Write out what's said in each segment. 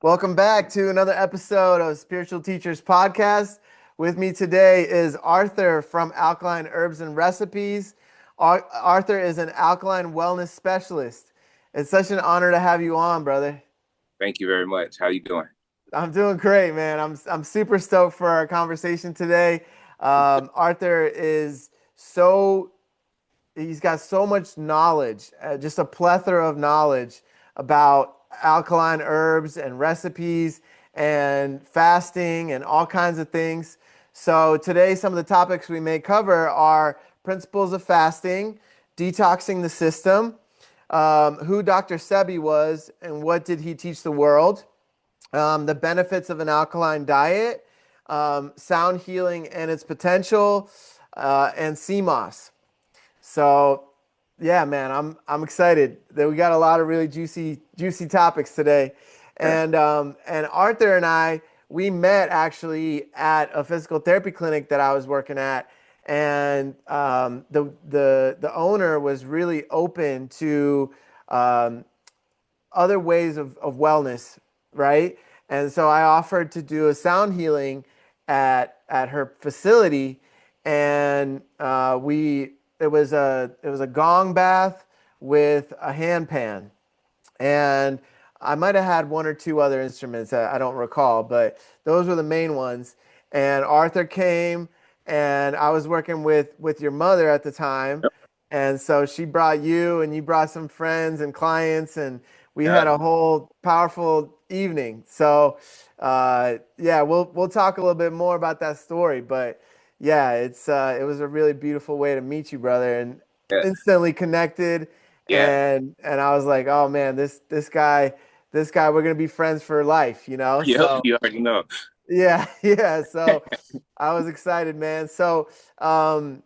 Welcome back to another episode of Spiritual Teachers Podcast. With me today is Arthur from Alkaline Herbs and Recipes. Arthur is an alkaline wellness specialist. It's such an honor to have you on, brother. Thank you very much. How you doing? I'm doing great, man. I'm super stoked for our conversation today. Arthur is so he's got so much knowledge, just a plethora of knowledge about alkaline herbs and recipes and fasting and all kinds of things. So today, some of the topics we may cover are principles of fasting, detoxing the system, who Dr. Sebi was and what did he teach the world, the benefits of an alkaline diet, sound healing and its potential, and CMOS. So, yeah, man, I'm excited that we got a lot of really juicy topics today, Yeah. and Arthur and I we met actually at a physical therapy clinic that I was working at, and the owner was really open to um, other ways of wellness, right? And so I offered to do a sound healing at her facility, and we it was a gong bath with a hand pan, and I might have had one or two other instruments that I don't recall, but those were the main ones. And Arthur came, and I was working with your mother at the time, Yep. and so she brought you, and you brought some friends and clients, and we had Yeah. a whole powerful evening. So, yeah, we'll talk a little bit more about that story, but yeah, it was a really beautiful way to meet you, brother, and Yeah. instantly connected, Yeah. and I was like, oh man, this guy, we're gonna be friends for life, you know? Yep. So You already know. yeah, yeah. So I was excited, man. So um,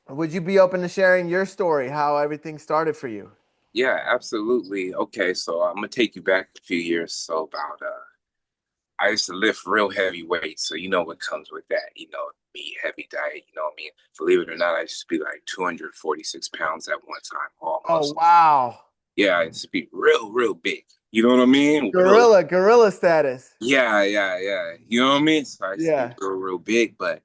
would you be open to sharing your story, how everything started for you? Yeah, absolutely. Okay, so I'm gonna take you back a few years. So about I used to lift real heavy weights, so you know what comes with that, me heavy diet, you know what I mean? Believe it or not, I used to be like 246 pounds at one time, Oh almost. wow, Yeah, I used to be real big. You know what I mean? Real. gorilla status. Yeah. You know what I mean? So I used to be Yeah, real big, but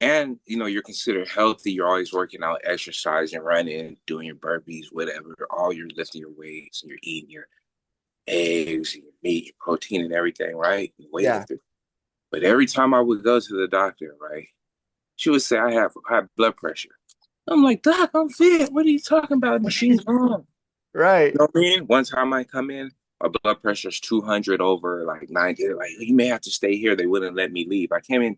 and you're considered healthy. You're always working out, exercising, running, doing your burpees, whatever. All you're lifting your weights and you're eating your eggs and your meat, your protein and everything, right? You're yeah. weightlifting. But every time I would go to the doctor, right, she would say I have high blood pressure. I'm like, Doc, I'm fit. What are you talking about? Machine's wrong. Right. You know what I mean? One time I come in, my blood pressure's 200 over like 90. They're like, you may have to stay here. They wouldn't let me leave. I came in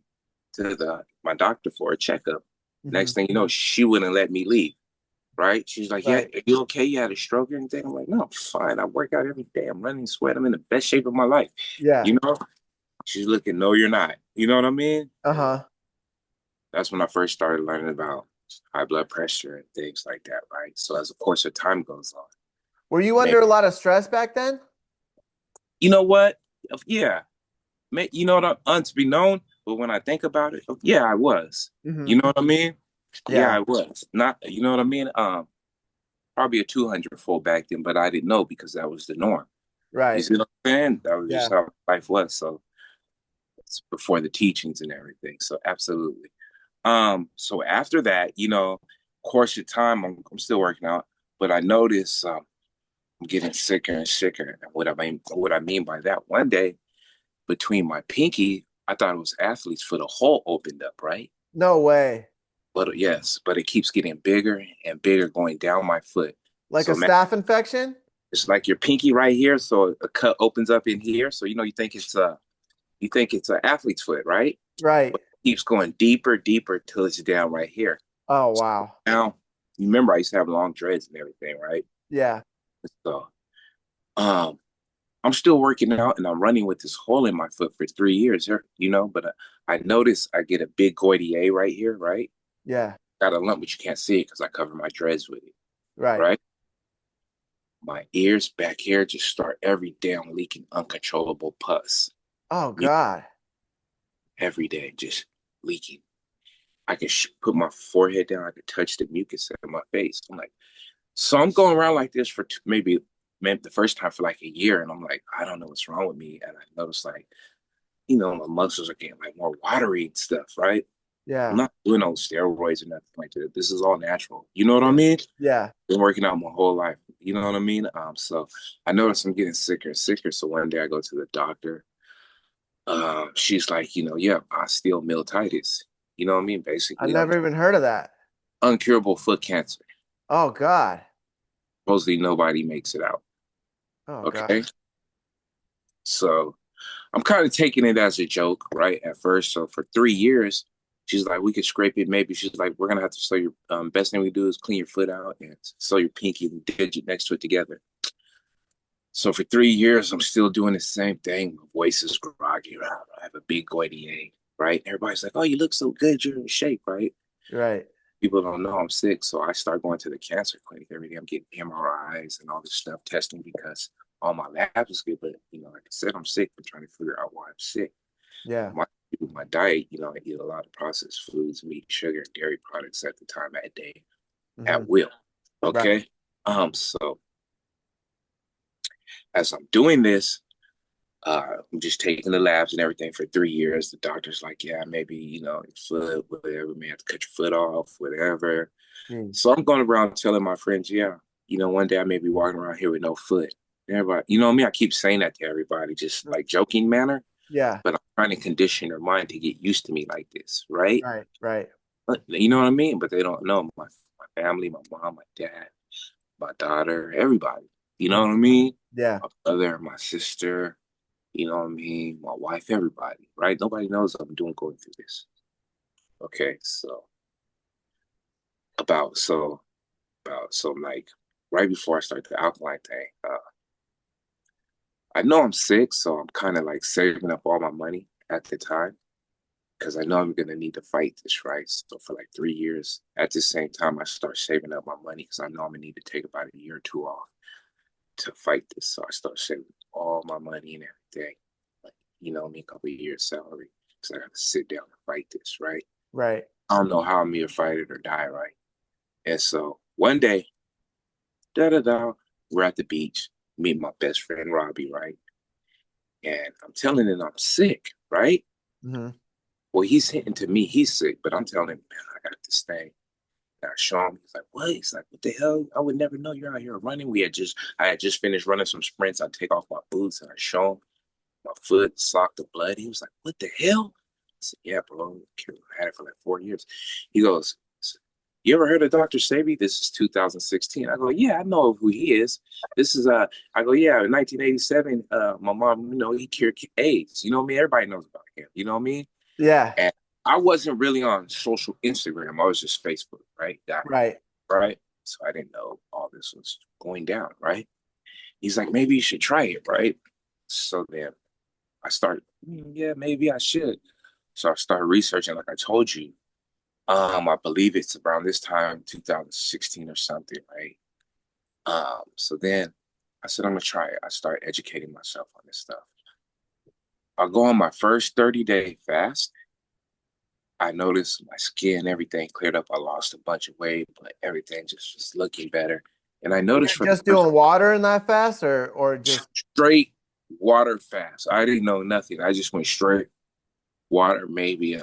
to my doctor for a checkup. Hmm. Next thing you know, she wouldn't let me leave. Right? She's like, "Yeah, Right. are you okay? You had a stroke or anything?" I'm like, "No, I'm fine. I work out every day. I'm running sweat. I'm in the best shape of my life." Yeah. You know? She's looking, "No, you're not." You know what I mean? And Uh-huh. that's when I first started learning about high blood pressure and things like that, right? So as of course the time goes on, Were you man, under a lot of stress back then? you know what? Yeah, you know what? Unbeknown, but when I think about it, yeah, I was. Hmm. You know what I mean? Yeah, Yeah. I was. Not, you know what I mean? Probably a 200 full back then, but I didn't know because that was the norm. You Right. see what I'm saying? That was just Yeah. how life was. So it's before the teachings and everything. So absolutely. So after that, course of time, I'm still working out, but I notice I'm getting sicker and sicker. And what I mean by that, one day between my pinky, I thought it was athlete's foot, a hole opened up, right? No way. But yes, but it keeps getting bigger and bigger going down my foot. Like So a man, staph infection? it's like your pinky right here. So a cut opens up in here. So you think it's an athlete's foot, right? Right. But it keeps going deeper, deeper till it's down right here. Oh So wow. now, you remember I used to have long dreads and everything, right? Yeah. So, um, I'm still working out and I'm running with this hole in my foot for 3 years, but I notice I get a big goity A right here, right? Yeah. Got a lump, but you can't see it because I cover my dreads with it, Right. right? My ears back here just start every day I'm leaking uncontrollable pus. Oh God. Every day, just leaking. I can put my forehead down. I can touch the mucus in my face. I'm like, so I'm going around like this for maybe man, the first time for like a year, and I'm like, I don't know what's wrong with me. And I noticed like, my muscles are getting like more watery and stuff, right? I'm Yeah. not doing no steroids or nothing like that. This is all natural. You know what I Yeah. mean? Yeah. Been working out my whole life. You know what I mean? So I noticed I'm getting sicker and sicker. So one day I go to the doctor. She's like, yeah, osteomyelitis. You know what I mean? I Basically, never even heard of that. uncurable foot cancer. Oh God. Supposedly nobody makes it out. Oh God. Okay. So I'm kind of taking it as a joke, right? At first. So for 3 years, she's like, we could scrape it. Maybe she's like, we're gonna have to sew your best thing we do is clean your foot out and sew your pinky and digit next to it together. So for 3 years, I'm still doing the same thing. My voice is groggy. I have a big goiter, right? Everybody's like, oh, you look so good. You're in shape, right? Right. People don't know I'm sick. So I start going to the cancer clinic every day. I'm getting MRIs and all this stuff testing because all my labs is good. But, like I said, I'm sick. I'm trying to figure out why I'm sick. Yeah. My diet, I eat a lot of processed foods, meat, sugar, and dairy products at the time at day Hmm. at will. Right. Okay. So as I'm doing this, I'm just taking the labs and everything for 3 years. The doctor's like, yeah, maybe, your foot, whatever, may have to cut your foot off, whatever. Jeez. So I'm going around telling my friends, yeah, one day I may be walking around here with no foot. Everybody, you know what I mean? I keep saying that to everybody, just like joking manner, Yeah. but I'm trying to condition their mind to get used to me like this, right? Right. Right. You know what I mean? But they don't know my family, my mom, my dad, my daughter, everybody. You know what I mean? Yeah. My brother, my sister, you know what I mean? My wife, everybody, right? Nobody knows I'm going through this. Okay, so about so like right before I start the alkaline thing, I know I'm sick, so I'm kind of like saving up all my money at the time because I know I'm gonna need to fight this, right? So for like 3 years, at the same time, I start saving up my money because I know I'm gonna need to take about a year or two off to fight this. So I start saving all my money and everything, like a couple of years salary because I got to sit down and fight this, right? Right. I don't know how I'm gonna fight it or die, right? And so one day, da da da, we're at the beach, me and my best friend Robbie, right? And I'm telling him I'm sick, right? Hmm. Well, he's hinting to me he's sick, but I'm telling him, man, I got this thing. And I show him. He's like, what? He's like, what the hell? I would never know you're out here running. I had just finished running some sprints. I take off my boots and I show him my foot, socked the blood. He was like, what the hell? I said, yeah, bro. I had it for like 4 years. He goes, you ever heard of Dr. Sebi? This is 2016. I go, yeah, I know who he is. This is I go, yeah, in 1987, my mom, he cured AIDS. You know what I mean? Everybody knows about him. You know what I mean? Yeah. And I wasn't really on social Instagram. I was just Facebook, right? Right. Right. So I didn't know all this was going down, right? He's like, maybe you should try it, right? So then I started, yeah, maybe I should. So I started researching, like I told you. I believe it's around this time, 2016 or something, right? So then I said, I'm gonna try it. I started educating myself on this stuff. I go on my first 30-day fast. I noticed my skin, everything cleared up. I lost a bunch of weight, but everything just was looking better. And I You're noticed for the just first doing water in that fast, or just. straight water fast. I didn't know nothing. I just went straight water, maybe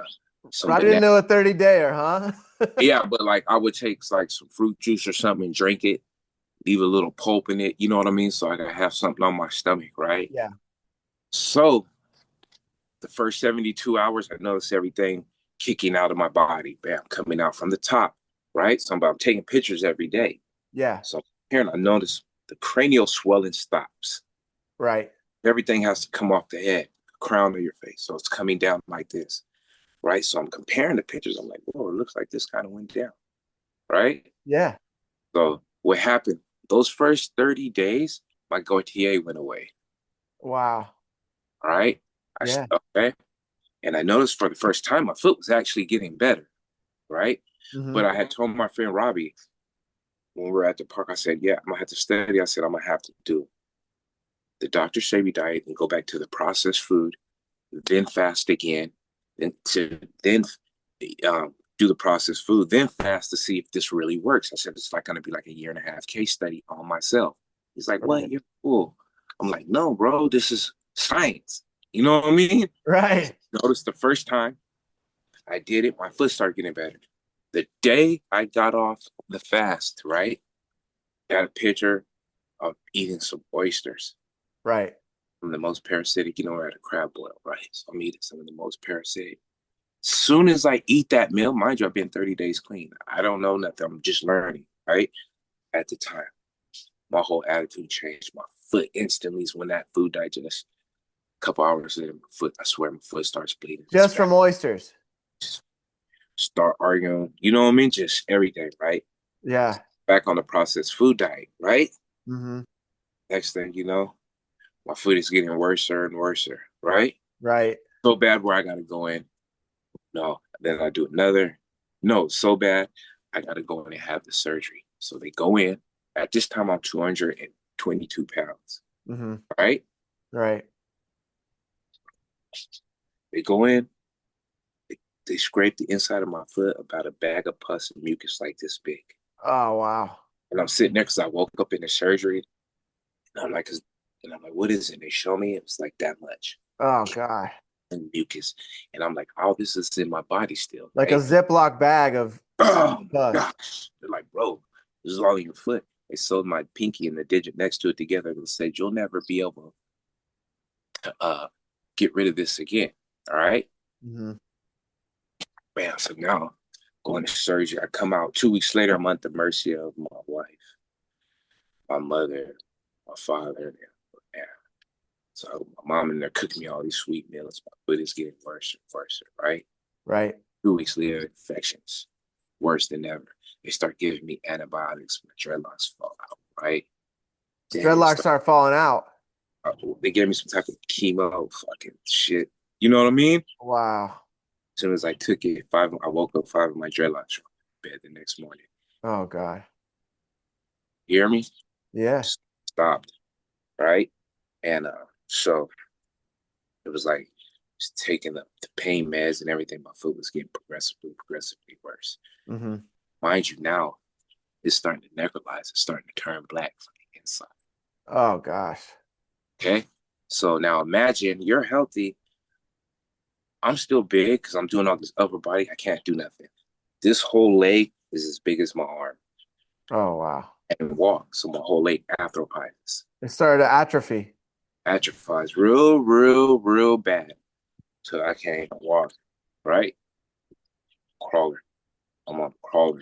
some I didn't banana. know a 30-dayer, huh? Yeah, but like I would take like some fruit juice or something and drink it, leave a little pulp in it. You know what I mean? So I could have something on my stomach, right? Yeah. So the first 72 hours, I noticed everything kicking out of my body, bam, coming out from the top, right? So I'm taking pictures every day. Yeah. So here, and I notice the cranial swelling stops. Right. Everything has to come off the head, crown of your face. So it's coming down like this, right? So I'm comparing the pictures. I'm like, whoa, it looks like this kind of went down, right? Yeah. So what happened? Those first 30 days, my goiter went away. Wow. All right. Yeah. Okay. And I noticed for the first time, my foot was actually getting better. Right. Hmm. But I had told my friend Robbie when we were at the park, I said, yeah, I'm going to have to study. I said, I'm going to have to do the Dr. Sebi diet and go back to the processed food, then fast again, then do the processed food, then fast to see if this really works. I said, it's like going to be like a year and a half case study on myself. He's like, what? Right. You're cool. I'm like, no, bro, this is science. You know what I mean? Right. Notice the first time I did it, my foot started getting better. The day I got off the fast, right? Got a picture of eating some oysters. Right. I'm the most parasitic, I had a crab boil, right? So I'm eating some of the most parasitic. Soon as I eat that meal, mind you, I've been 30 days clean. I don't know nothing. I'm just learning, right? At the time, my whole attitude changed. My foot instantly is when that food digests. A couple hours later, I swear my foot starts bleeding. It's Just back. from oysters. Just start arguing. You know what I mean? Just everything, right? Yeah. Back on the processed food diet, right? Mm-hmm. Next thing you know, my foot is getting worse and worse, right? Right. So bad where I got to go in. No, then I do another. No, so bad, I got to go in and have the surgery. So they go in. At this time, I'm 222 pounds, Mm-hmm. right? Right. They go in, they scrape the inside of my foot about a bag of pus and mucus like this big. Oh, wow. And I'm sitting there because I woke up in the surgery. And I'm like, what is it? They show me it was like that much Oh, God. and mucus. And I'm like, all this is in my body still, Like a right? Ziploc bag of Oh my pus. gosh. They're like, bro, this is all in your foot. They sewed my pinky and the digit next to it together and said, you'll never be able to get rid of this again. All right. Mm-hmm. Man, so now going to surgery. I come out 2 weeks later, I'm at the mercy of my wife, my mother, my father. Yeah. So my mom and they're cooking me all these sweet meals. My foot is getting worse and worse, right? Right. 2 weeks later, infections, worse than ever. They start giving me antibiotics. My dreadlocks fall out, right? Then Dreadlocks start falling out. they gave me some type of chemo, fucking shit. You know what I mean? Wow. As soon as I took it, I woke up 5 of my dreadlocks were in bed the next morning. Oh, God. You hear me? Yeah. Stopped, right? And so it was like just taking the pain meds and everything. My foot was getting progressively worse. Mm-hmm. Mind you, now it's starting to necrotize. It's starting to turn black from the inside. Oh, gosh. Okay. So now imagine you're healthy. I'm still big because I'm doing all this upper body. I can't do nothing. This whole leg is as big as my arm Oh, wow. and walk. So my whole leg atrophies, It started to atrophy. atrophies real bad. So I can't even walk, right? Crawler. I'm on a crawler,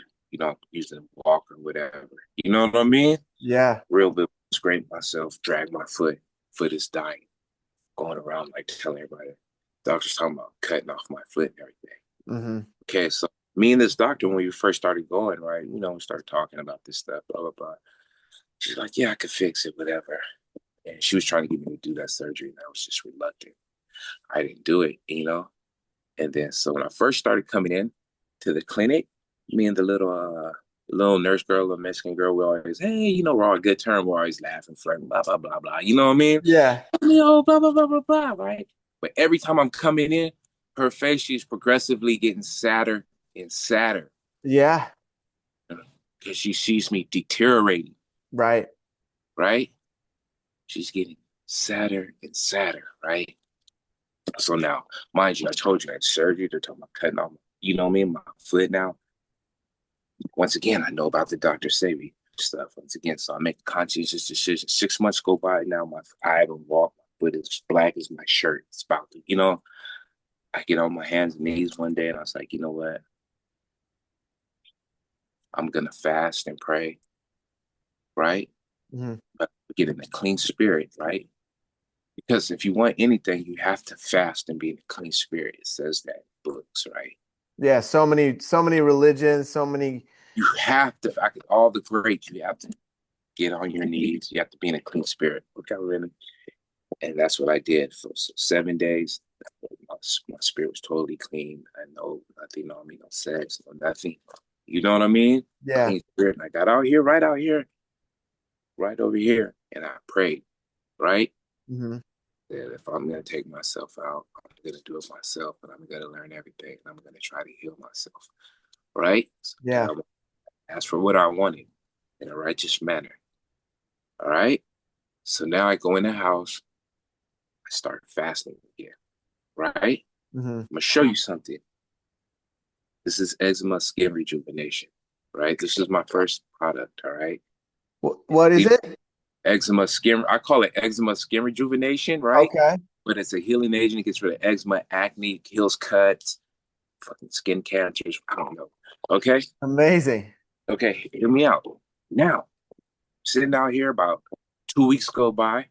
using a walker, whatever. You know what I mean? Yeah. Real bit, scrape myself, drag my foot. Foot is dying. Going around like telling everybody. Doctor's talking about cutting off my foot and everything. Mm-hmm. Okay, so me and this doctor, when we first started going, right, we started talking about this stuff, blah, blah, blah. She's like, yeah, I could fix it, whatever. And she was trying to get me to do that surgery, and I was just reluctant. I didn't do it. And then, so when I first started coming in to the clinic, me and the little nurse girl, little Mexican girl, we always, hey, we're all good term. We're always laughing, flirting, blah, blah, blah, blah. You know what I mean? Yeah. Blah, blah, blah, blah, blah, right? But every time I'm coming in, her face, she's progressively getting sadder and sadder Yeah. because she sees me deteriorating, Right. right? She's getting sadder and sadder, right? So now, mind you, I told you I had surgery. They're talking about cutting off, my foot now. Once again, I know about the Dr. Sebi stuff. Once again, so I make a conscientious decision. 6 months go by now. I haven't walked. My foot is black as my shirt. It's about to. I get on my hands and knees one day, and I was like, you know what? I'm gonna fast and pray, right? Mm-hmm. But get in a clean spirit, right? Because if you want anything, you have to fast and be in a clean spirit. It says that in books, right? Yeah. So many religions, so many. You have to, all the greats, you have to get on your knees. You have to be in a clean spirit. Okay, really? And that's what I did for 7 days. My spirit was totally clean. I know nothing on me, no sex, no nothing. You know what I mean? Yeah. Clean spirit. And I got out here, right over here, and I prayed, right? Mm-hmm. That if I'm going to take myself out, I'm going to do it myself, and I'm going to learn everything, and I'm going to try to heal myself, right? So, and Yeah. I asked for what I wanted in a righteous manner, All right. So now I go in the house, I start fasting again, right? Hmm. I'm gonna show you something. This is eczema skin rejuvenation, right? This is my first product, all right? What is it? Eczema skin, I call it eczema skin rejuvenation, right? Okay. But it's a healing agent. It gets rid of eczema, acne, heals cuts, fucking skin cancers. I don't know. Okay. Amazing. Okay. Hear me out. Now, sitting out here about 2 weeks go by.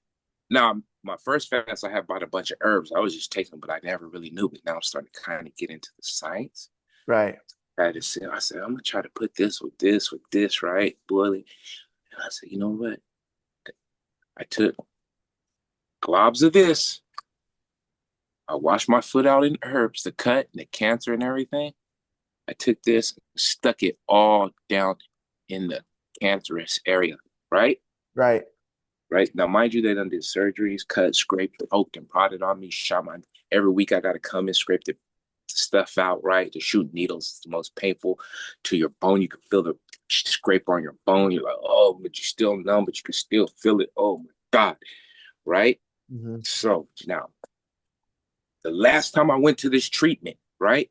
Now, my first fast, I had bought a bunch of herbs. I was just taking them, but I never really knew. But now I'm starting to kind of get into the science. Right. I said, I'm gonna try to put this, right? Boiling. And I said, you know what? I took globs of this. I washed my foot out in herbs, the cut and the cancer and everything. I took this, stuck it all down in the cancerous area, right? Right. Right. Now, mind you, they done did surgeries, cut, scraped, poked, and prodded on me, shot my every week I gotta come and scrape the stuff out, right? To shoot needles is the most painful to your bone. You can feel the scrape on your bone. You're like, oh, but you're still numb, but you can still feel it. Oh my God. Right? Hmm. So now the last time I went to this treatment, right?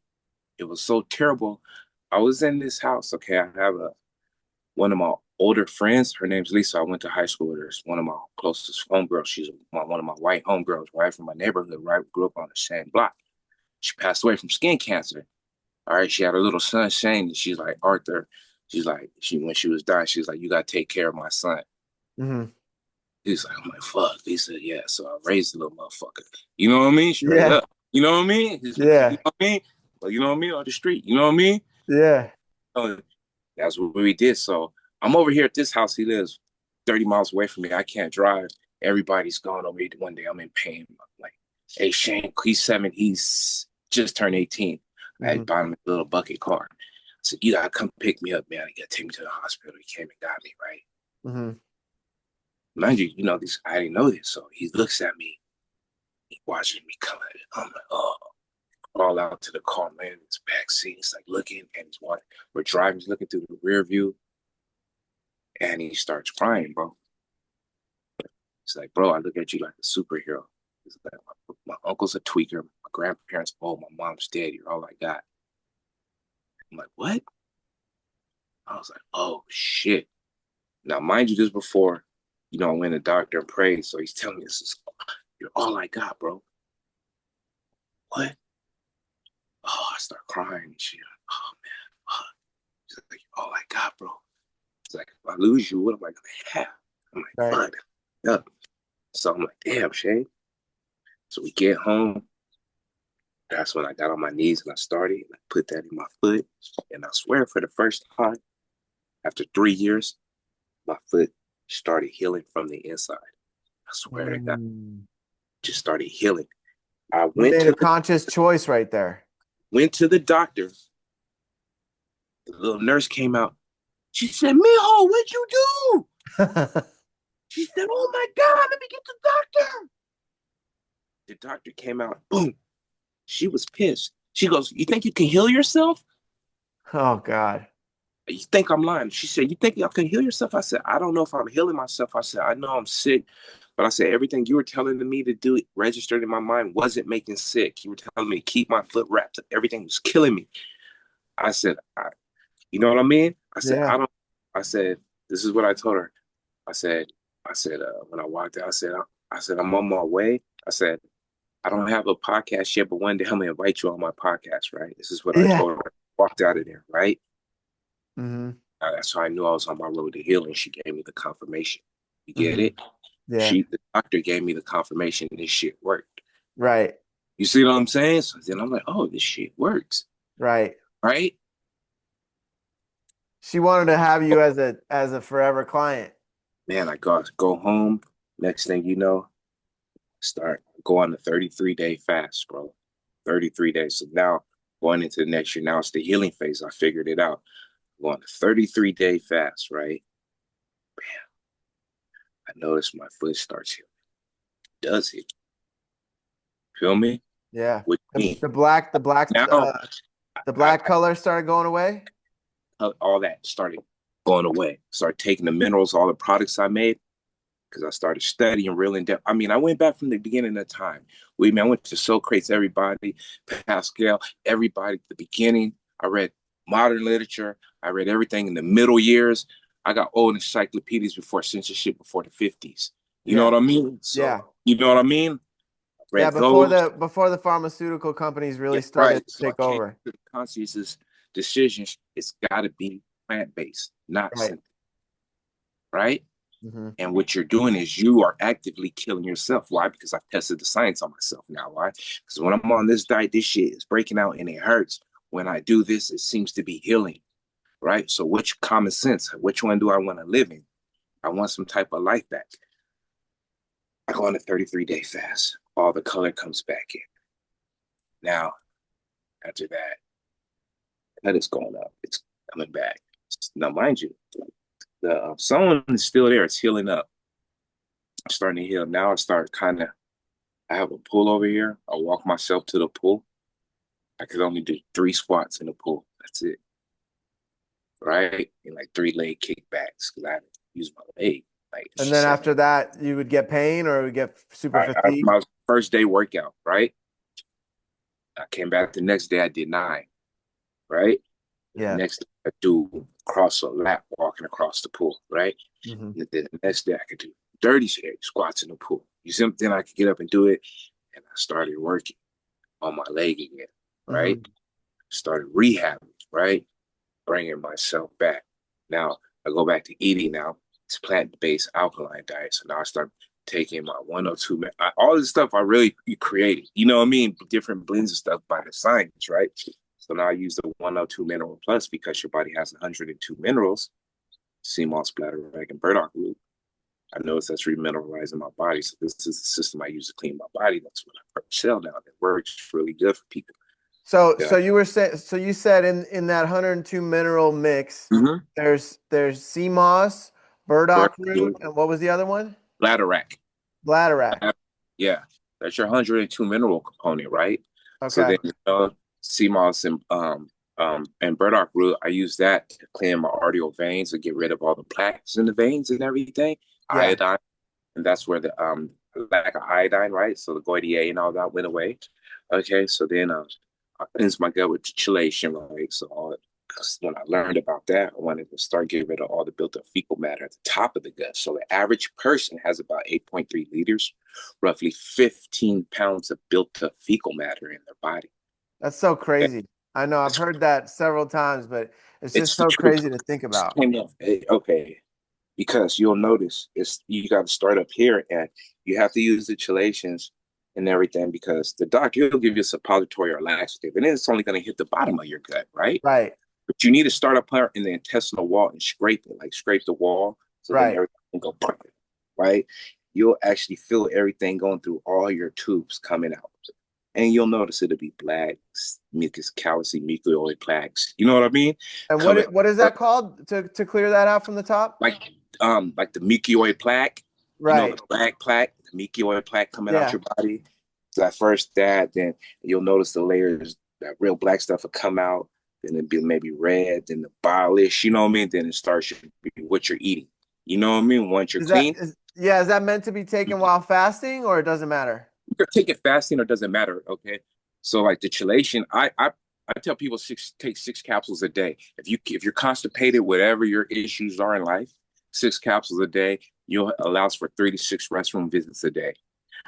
It was so terrible. I was in this house. Okay, I have one of my older friends. Her name's Lisa. I went to high school with her. It's one of my closest homegirls. She's one of my white homegirls, right from my neighborhood. Right, we grew up on the same block. She passed away from skin cancer. All right, she had a little son, Shane. And she's like, Arthur. She's like, when she was dying, she's like, you gotta take care of my son. Hmm. He's like, I'm like, fuck. He said, yeah. So I raised the little motherfucker. You know what I mean? Straight Yeah. up. You know what I mean? He's like, you Yeah. know what I mean? Well, you know what I mean? On the street. You know what I mean? Yeah. So that's what we did. So I'm over here at this house. He lives 30 miles away from me. I can't drive. Everybody's gone over here. One day I'm in pain. I'm like, hey, Shane, he's 7. He's just turned 18. I Hmm. had bought him a little bucket car. I said, you gotta come pick me up, man. You gotta take me to the hospital. He came and got me, right? Hmm. Mind you, this. I didn't know this. So he looks at me. He watches me come at it. I'm like, oh, crawl out to the car, man. It's back seat. He's like looking, and he's watching. We're driving. He's looking through the rear view, and he starts crying, bro. He's like, bro, I look at you like a superhero. He's like, my uncle's a tweaker. My grandparents, oh, my mom's dead. You're all I got. I'm like, what? I was like, oh shit. Now, mind you, this before, I went to the doctor and prayed. So he's telling me you're all I got, bro. What? Oh, I start crying and shit. Oh man. Oh. He's like, you're all I got, bro. It's like, if I lose you, what am I gonna have? I'm like, Right. fuck. Yeah. So I'm like, damn, Shane. So we get home. That's when I got on my knees and I started and I put that in my foot. And I swear for the first time, after 3 years, my foot started healing from the inside. I swear to God, Mm. just started healing. I You made a conscious choice right there. went to the doctor. The little nurse came out. She said, Mijo, what'd you do? She said, oh my God, let me get the doctor. The doctor came out. Boom. She was pissed. She goes, you think you can heal yourself? Oh God. You think I'm lying? She said, you think you can heal yourself? I said, I don't know if I'm healing myself. I said, I know I'm sick, but I said, everything you were telling me to do registered in my mind wasn't making sick. You were telling me to keep my foot wrapped up. Everything was killing me. I said, you know what I mean? I said, Yeah. I don't, I said, this is what I told her. I said, when I walked out, I said, I'm on my way. I said, I don't have a podcast yet, but one day I'm gonna invite you on my podcast, right? This is what I Yeah. told her. Walked out of there, right? Hmm. That's how I knew I was on my road to healing. She gave me the confirmation. You get Hmm. it? Yeah. The doctor gave me the confirmation this shit worked. Right. You see what I'm saying? So then I'm like, oh, this shit works, Right. right? She wanted to have you as a forever client. Man, I go home. Next thing you know, start go on a 33-day fast, bro. 33 days. So now going into the next year, now it's the healing phase. I figured it out. Go on a 33-day fast, right? I notice my foot starts healing. Does it? Feel me? Yeah. What do you mean? The I, black color started going away. all that started going away. Started taking the minerals, all the products I made. because I started studying real in depth. I mean, I went back from the beginning of time. I went to Socrates, everybody, Pascal, everybody at the beginning. I read modern literature. I read everything in the middle years. I got old encyclopedias before censorship, before the 50s. You know Yeah. what I mean? Yeah. So, you know what I mean? I Yeah. read those. Before the pharmaceutical companies Yeah, really started right. to So I take came over. to the conscious decision. It's got to be plant-based, not Right. synthetic, right? Hmm. And what you're doing is you are actively killing yourself. Why? Because I've tested the science on myself now. Why? Because when I'm on this diet, this shit is breaking out and it hurts. When I do this, it seems to be healing, right? So which common sense, which one do I want to live in? I want some type of life back. I go on a 33-day fast. All the color comes back in. Now, after that, cut is going up. It's coming back. Now, mind you, the sun is still there. It's healing up. I'm starting to heal. Now I start kind of, I have a pool over here. I walk myself to the pool. I could only do 3 squats in the pool. That's it. Right? And like 3 leg kickbacks because I had to use my leg. Like And she then said, after that, you would get pain or would get super fatigued. my first day workout, right? I came back the next day, I did 9, right? The Yeah. next day, I do cross a lap walking across the pool, right? Hmm. And then the next day, I could do 30 squats in the pool. You see, then I could get up and do it. And I started working on my leg again, right? Hmm. Started rehabbing, right? Bringing myself back. Now I go back to eating now. It's plant-based alkaline diet. So now I start taking my 102, all this stuff I really created. You know what I mean? Different blends of stuff by the science, right? So now I use the 102 mineral plus because your body has 102 minerals, sea moss, bladderwrack, and burdock root. I notice that's remineralizing my body. So this is the system I use to clean my body. That's what I sell now. That works really good for people. So Yeah. you were saying, so you said in that 102 mineral mix, Mm-hmm. there's sea moss, burdock Burdock root, root, and what was the other one? bladderwrack. Bladderwrack. Yeah, that's your 102 mineral component, right? So Okay. then, sea moss and burdock root, I use that to clean my arterial veins to get rid of all the plaques in the veins and everything. Yeah. Iodine, and that's where the lack of iodine, right? So the goiter and all that went away. Okay, so then I cleansed my gut with chelation, right? So when I learned about that, I wanted to start getting rid of all the built-up fecal matter at the top of the gut. So the average person has about 8.3 liters, roughly 15 pounds of built-up fecal matter in their body. That's so Okay? crazy. I know I've It's, heard that several times, but it's just it's the so truth. crazy to think about. Okay, because you'll notice it's you got to start up here and you have to use the chelations and everything because the doctor will give you a suppository or laxative and then it's only going to hit the bottom of your gut, right? Right. But you need to start up here in the intestinal wall and scrape it, like scrape the wall so then Right. everything can go perfect, right? You'll actually feel everything going through all your tubes coming out. And you'll notice it'll be black, mucus, callousy, mucoid plaques. You know what I mean? And Coming what is that called to clear that out from the top? like the mucoid plaque, the Right. black plaque, the mucoid plaque coming out Yeah. your body. So at first that, then you'll notice the layers, that real black stuff will come out, then it'll be maybe red, then the bilish, you know what I mean? Then it starts to be what you're eating. You know what I mean? Once you're clean, Is that meant to be taken while fasting or it doesn't matter? you can take it fasting or it doesn't matter, okay? So like the chelation, I tell people take 6 capsules a day. If you're constipated, whatever your issues are in life, 6 capsules a day, you'll allows for 3 to 6 restroom visits a day.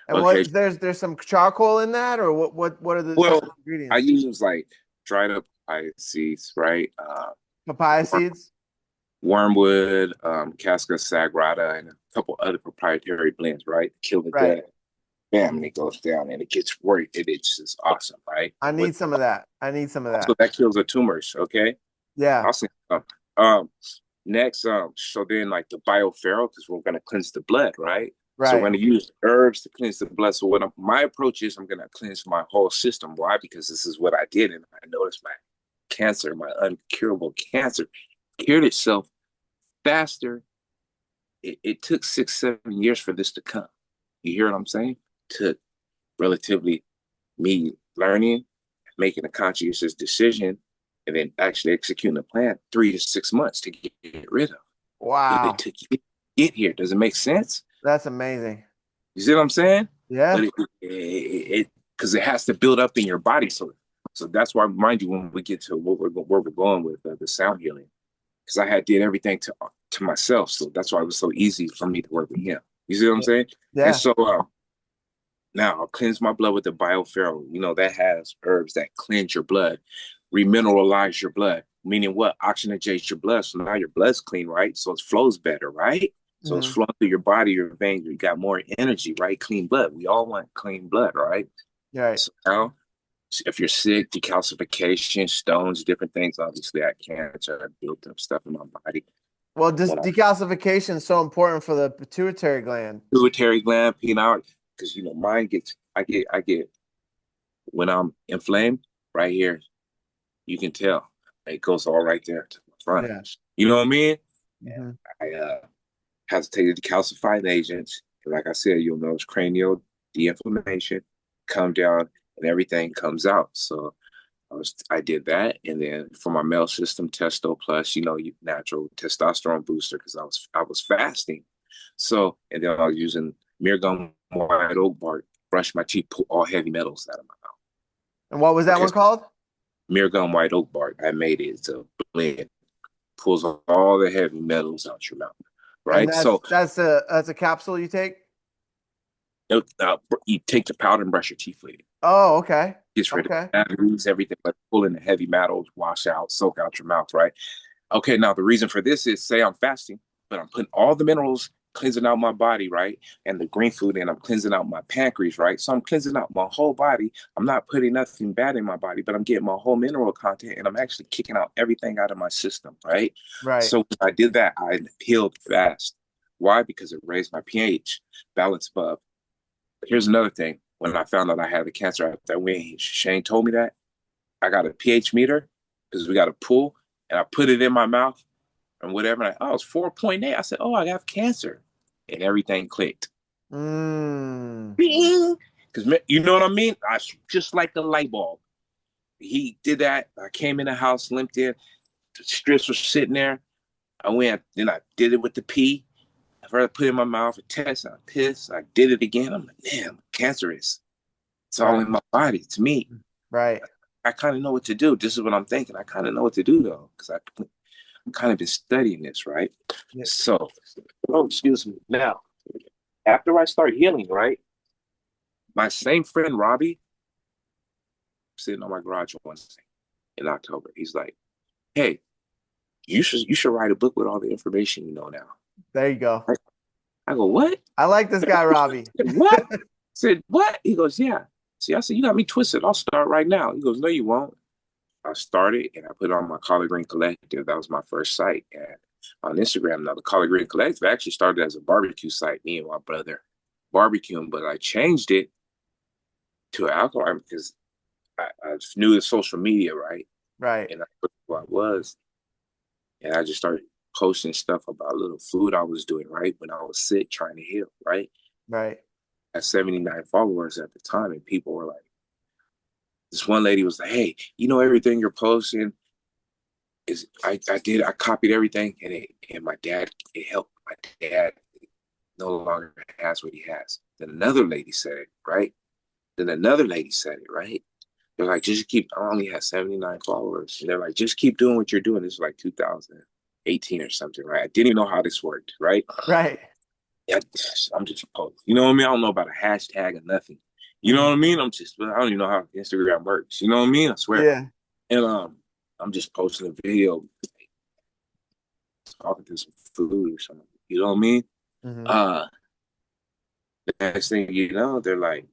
And Okay. there's some charcoal in that or what are some of Well, the I ingredients? use like dried up papaya seeds, right? Papaya Worm, seeds? wormwood, casca sagrada, and a couple other proprietary blends, right? Kill the Right. gut. Bam, and it goes down and it gets worked. It's just awesome, right? I With need some of that. I need some of also that. that kills the tumors, okay? Yeah. Awesome. Um, next, so then like the bioferral, because we're gonna cleanse the blood, right? So we're Right. gonna use herbs to cleanse the blood. So my approach is, I'm gonna cleanse my whole system. Why? Because this is what I did, and I noticed my cancer, my uncurable cancer, cured itself faster. It took 6, 7 years for this to come. You hear what I'm saying? It took relatively me learning, making a conscientious decision, and then actually executing a plan 3 to 6 months to get rid of. It Wow. took you to get here. Does it make sense? That's amazing. You see what I'm saying? But Yeah. because it has to build up in your body. So that's why, mind you, when we get to where we're going with the sound healing, because I had did everything to myself, so that's why it was so easy for me to work with him. You see what I'm saying? And Yeah. so now I'll cleanse my blood with the bioferral. That has herbs that cleanse your blood, remineralize your blood, meaning what? Oxygenate your blood. So now your blood's clean, right? So it flows better, right? So it's Hmm. flowing through your body, your veins. You got more energy, right? Clean blood. We all want clean blood, right? Right. So now, if you're sick, decalcification, stones, different things, obviously I cancer, I built up stuff in my body. Well, this When I decalcification is so important for the pituitary gland. pituitary gland, penile, because mine gets, I get when I'm inflamed right here. You can tell it goes all right there to the front. Yeah. You know what I mean? Hmm. I have to take the decalcifying agents. Like I said, you'll notice cranial de-inflammation, come down, and everything comes out. So I did that, and then for my male system, Testo Plus, natural testosterone booster because I was fasting. So and then I was using Mirgum white oak bark, brush my teeth, pull all heavy metals out of my mouth. And what was that Okay, one so called? Mirgum white oak bark, I made it to blend, pulls all the heavy metals out your mouth, And right? that's So that's a capsule you take? you take the powder and brush your teeth with it. Oh, okay. Gets rid of Okay. that, moves everything, like pulling the heavy metals, wash out, soak out your mouth, right? Okay, now the reason for this is say I'm fasting, but I'm putting all the minerals, cleansing out my body, right? And the green food, and I'm cleansing out my pancreas, right? So I'm cleansing out my whole body. I'm not putting nothing bad in my body, but I'm getting my whole mineral content and I'm actually kicking out everything out of my system, right? Right. So when I did that, I healed fast. Why? Because it raised my pH, balance above. Here's another thing. When I found out I had the cancer after Shane told me that, I got a pH meter because we got a pool, and I put it in my mouth and whatever. And it's 4.8. I said, oh, I have cancer. And everything clicked. Mm. Because you know what I mean? I just like the light bulb. He did that. I came in the house, limped in. The strips were sitting there. I went, then I did it with the pee. I first put it in my mouth, a test. I pissed. I did it again. I'm like, damn, I'm cancerous. It's all Right. in my body. It's me. Right. I kind of know what to do. This is what I'm thinking. I kind of know what to do though, because I'm kind of been studying this, right? Yeah. So, oh, excuse me. Now, after I start healing, right, my same friend Robbie, sitting on my garage one day in October, he's like, "Hey, you should write a book with all the information you know now." There you go. I go, "What? I like this guy, Robbie. What?" I said, "What?" He goes, "Yeah." See, I said, "You got me twisted. I'll start right now." He goes, "No, you won't." I started and I put on my Collard Green Collective. That was my first site. And on Instagram, now the Collard Green Collective actually started as a barbecue site, me and my brother barbecuing, but I changed it to Alkaline because I knew the social media, right? Right. And I put who I was. And I just started posting stuff about little food I was doing, right? When I was sick, trying to heal, right? Right. I had 79 followers at the time, and people were like, this one lady was like, hey, everything you're posting is I copied everything and my dad, it helped my dad no longer has what he has. Then another lady said it, right? Then another lady said it, right? They're like, just keep, I only had 79 followers. And they're like, just keep doing what you're doing. This is like 2018 or something, right? I didn't even know how this worked, right? Right. Yeah, I'm just posting. You know what I mean? I don't know about a hashtag or nothing. You know Mhm. what I mean? I don't even know how Instagram works. You know what I mean? I swear. Yeah. And I'm just posting a video talking to some food or something. You know what I mean? Hmm. Uh, the next thing you know, they're like,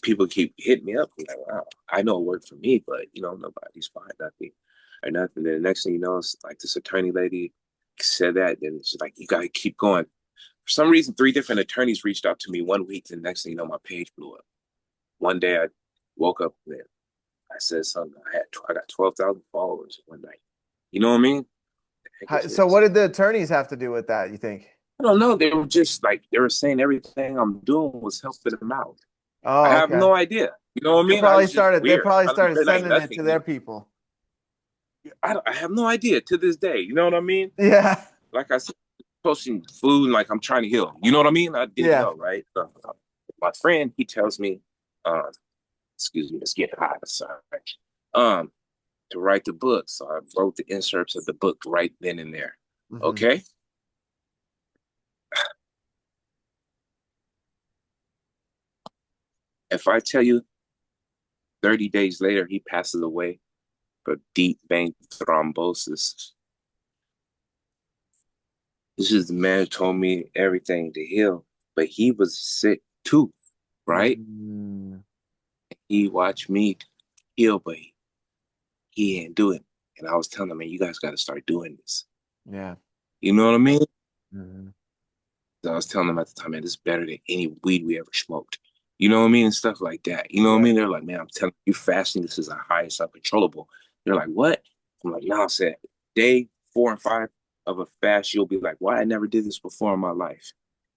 people keep hitting me up. I'm like, wow, I know it worked for me, but nobody's buying nothing or nothing. Then the next thing you know, it's like this attorney lady said that. Then it's like, you got to keep going. For some reason, three different attorneys reached out to me one week. And the next thing you know, my page blew up. One day I woke up and I said something. I got 12,000 followers one night. You know what I mean? The heck is So this? what did the attorneys have to do with that, you think? I don't know. They were just like they were saying everything I'm doing was helping them out. I Oh, have okay. no idea. You know what I mean? I was just They weird. probably I don't, started there ain't sending it nothing. to their people. I have no idea to this day. You know what I mean? Yeah. Like I said. posting food and like I'm trying to heal. You know what I mean? I didn't Yeah. know, right? So, my friend, he tells me, um, excuse me, it's getting hot. Sorry. Um, to write the book. So I wrote the inserts of the book right then and there. Hmm. Okay. If I tell you 30 days later he passes away for deep vein thrombosis, this is the man who told me everything to heal, but he was sick too, right? Mm. He watched me heal, but he didn't do it. And I was telling him, man, you guys got to start doing this. Yeah. You know what I mean? Hmm. So I was telling them at the time, man, this is better than any weed we ever smoked. You know what I mean? And stuff like that. You know what I Yeah. mean? They're like, man, I'm telling you, fasting, this is the highest uncontrollable. They're like, what? I'm like, no, I said, day 4 and 5 of a fast, you'll be like, why I never did this before in my life.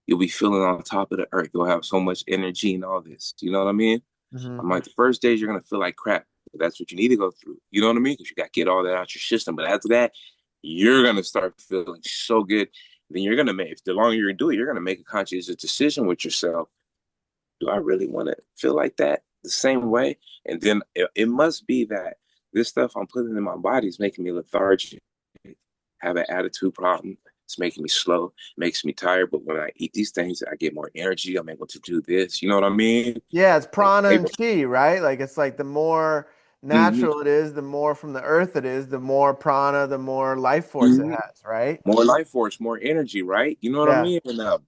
You'll be feeling on top of the earth. You'll have so much energy and all this. You know what I mean? Hmm. I'm like, the first days you're gonna feel like crap. But that's what you need to go through. You know what I mean? Because you got to get all that out your system. But after that, you're gonna start feeling so good. Then you're gonna make. If the longer you do it, you're gonna make a conscious decision with yourself. Do I really want to feel like that the same way? And then it must be that this stuff I'm putting in my body is making me lethargic, have an attitude problem. It's making me slow, makes me tired. But when I eat these things, I get more energy. I'm able to do this. You know what I mean? Yeah, it's prana and Able, chi, right? Like it's like the more mm-hmm, natural it is, the more from the earth it is, the more prana, the more life force it mm-hmm. has, right? More life force, more energy, right? You know what I Yeah. mean? And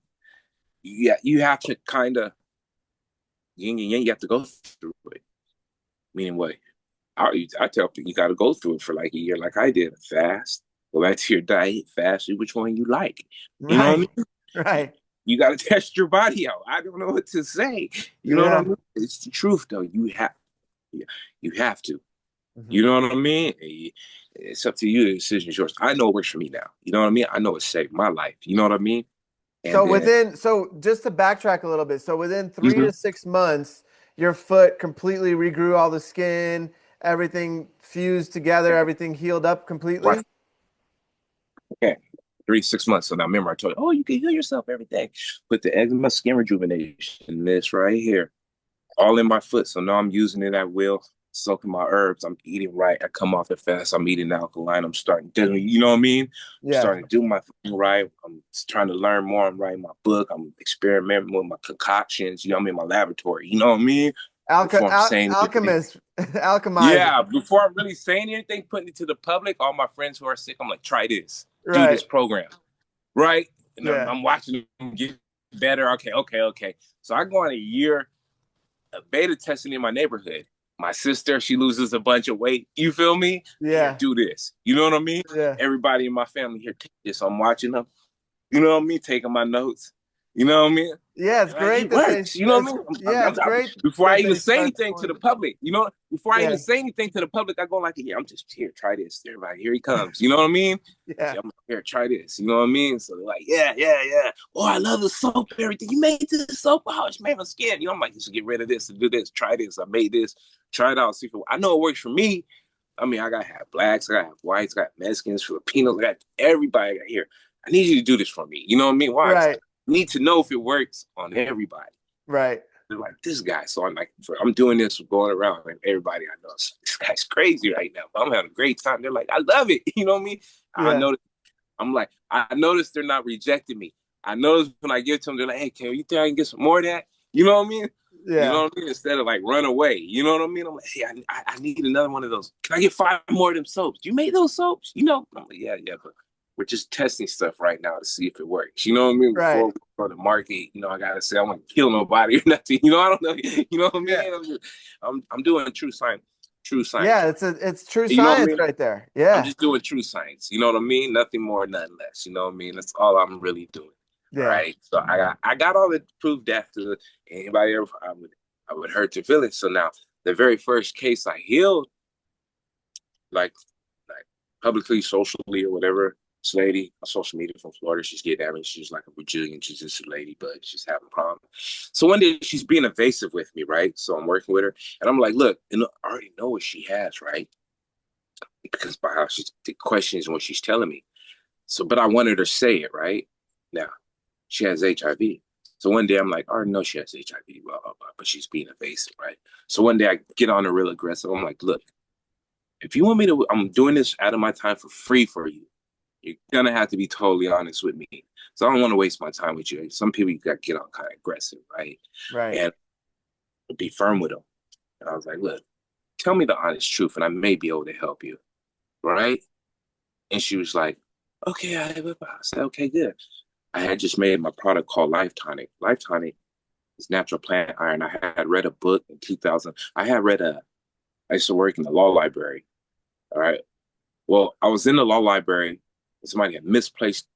yeah, you have to kind of yin and yang. You have to go through it. Meaning what? I tell people you got to go through it for like a year, like I did. Fast, go back to your diet, fast, do which one you like. You know what I Right. mean? You, Right. you got to test your body out. I don't know what to say. You know what I Yeah. mean? It's the truth, though. You have to. You Hmm. know what I mean? It's up to you. The decision is yours. I know it works for me now. You know what I mean? I know it saved my life. You know what I mean? And So then, just to backtrack a little bit, so within three mhm, to 6 months, your foot completely regrew all the skin, everything fused together, everything healed up right, completely? okay, 3 6 months. So now remember, I told you, oh, you can heal yourself, everything. Put the eczema skin rejuvenation, this right here, all in my foot. So now I'm using it at will, soaking my herbs. I'm eating right. I come off the fast. I'm eating alkaline. I'm starting to, you know what I mean? I'm Yeah. starting to do my thing right. I'm trying to learn more. I'm writing my book. I'm experimenting with my concoctions. You know, I'm in my laboratory. You know what I mean? Before I'm saying anything. Alchemist, alchemizing. Yeah, before I'm really saying anything, putting it to the public, all my friends who are sick, I'm like, try this, do Right. this program, right? And I'm, Yeah. I'm watching them get better. Okay, okay, okay. So I go on a year beta testing in my neighborhood. My sister, she loses a bunch of weight. You feel me? Here, Yeah. do this. You know what I mean? Yeah. Everybody in my family here, take this. I'm watching them. You know what I mean? Taking my notes. You know what I mean? Yeah, it's And like, great it that they works. You know what I mean? it's great Before I that even they say start anything to the pouring. public, you know, before I even Yeah. say anything to the public, I go like, yeah, I'm just here, try this. Everybody, here he comes. You know what I mean? Yeah. Yeah, I'm here, try this. You know what I mean? So they're like, yeah, yeah, yeah. Oh, I love the soap, everything. You made this soap. Oh, it's made my skin. You know, I'm like, you should get rid of this and do this. Try this. I made this. Try it out. See if I know it works for me. I mean, I gotta have blacks, I gotta have whites, I got Mexicans, Filipinos, I got everybody here. I need you to do this for me. You know what I mean? Why? Because I Right. need to know if it works on everybody. Right. They're like, this guy. So I'm like, I'm doing this, going around, and everybody I know, this guy's crazy right now. But I'm having a great time. They're like, I love it. You know what I mean? I Yeah. know. I'm like, I notice they're not rejecting me. I notice when I give to them, they're like, hey, can you think I can get some more of that? You know what I mean? You know Yeah. what I mean? Instead of like run away. You know what I mean? I'm like, hey, I need another one of those. Can I get 5 more of them soaps? You made those soaps? You know? I'm like, yeah, yeah, but we're just testing stuff right now to see if it works. You know what I mean? Before Right. we go to market, you know, I gotta say I want to kill nobody or nothing. You know, I don't know. You know what I Yeah. mean? I'm doing true science Yeah, right. it's true You know what I science mean? right there. I'm Yeah. just doing true science. You know what I mean? Nothing more, nothing less. You know what I mean? That's all I'm really doing. All Yeah. right. So I got all the proof after anybody ever I would hurt your feelings. So now the very first case I healed, like like publicly, socially, or whatever, this lady on social media from Florida, she's getting at me. She's like a Brazilian jiu-jitsu lady, but she's having problems. So one day she's being evasive with me, right? So I'm working with her, and I'm like, look, I already know what she has, right? Because by how she's the questions and what she's telling me. So, but I wanted her to say it, right? Now, she has HIV. So one day I'm like, I already know she has HIV, blah, blah, blah, but she's being evasive, right? So one day I get on her real aggressive. I'm like, look, if you want me to, I'm doing this out of my time for free for you. You're gonna have to be totally honest with me. So I don't want to waste my time with you. Some people you got to get on kind of aggressive, right? Right. And be firm with them. And I was like, look, tell me the honest truth, and I may be able to help you, right? And she was like, okay, I said, okay, good. I had just made my product called Life Tonic. Life Tonic is natural plant iron. I had read a book in 2000. I used to work in the law library. All right. Well, I was in the law library and somebody had misplaced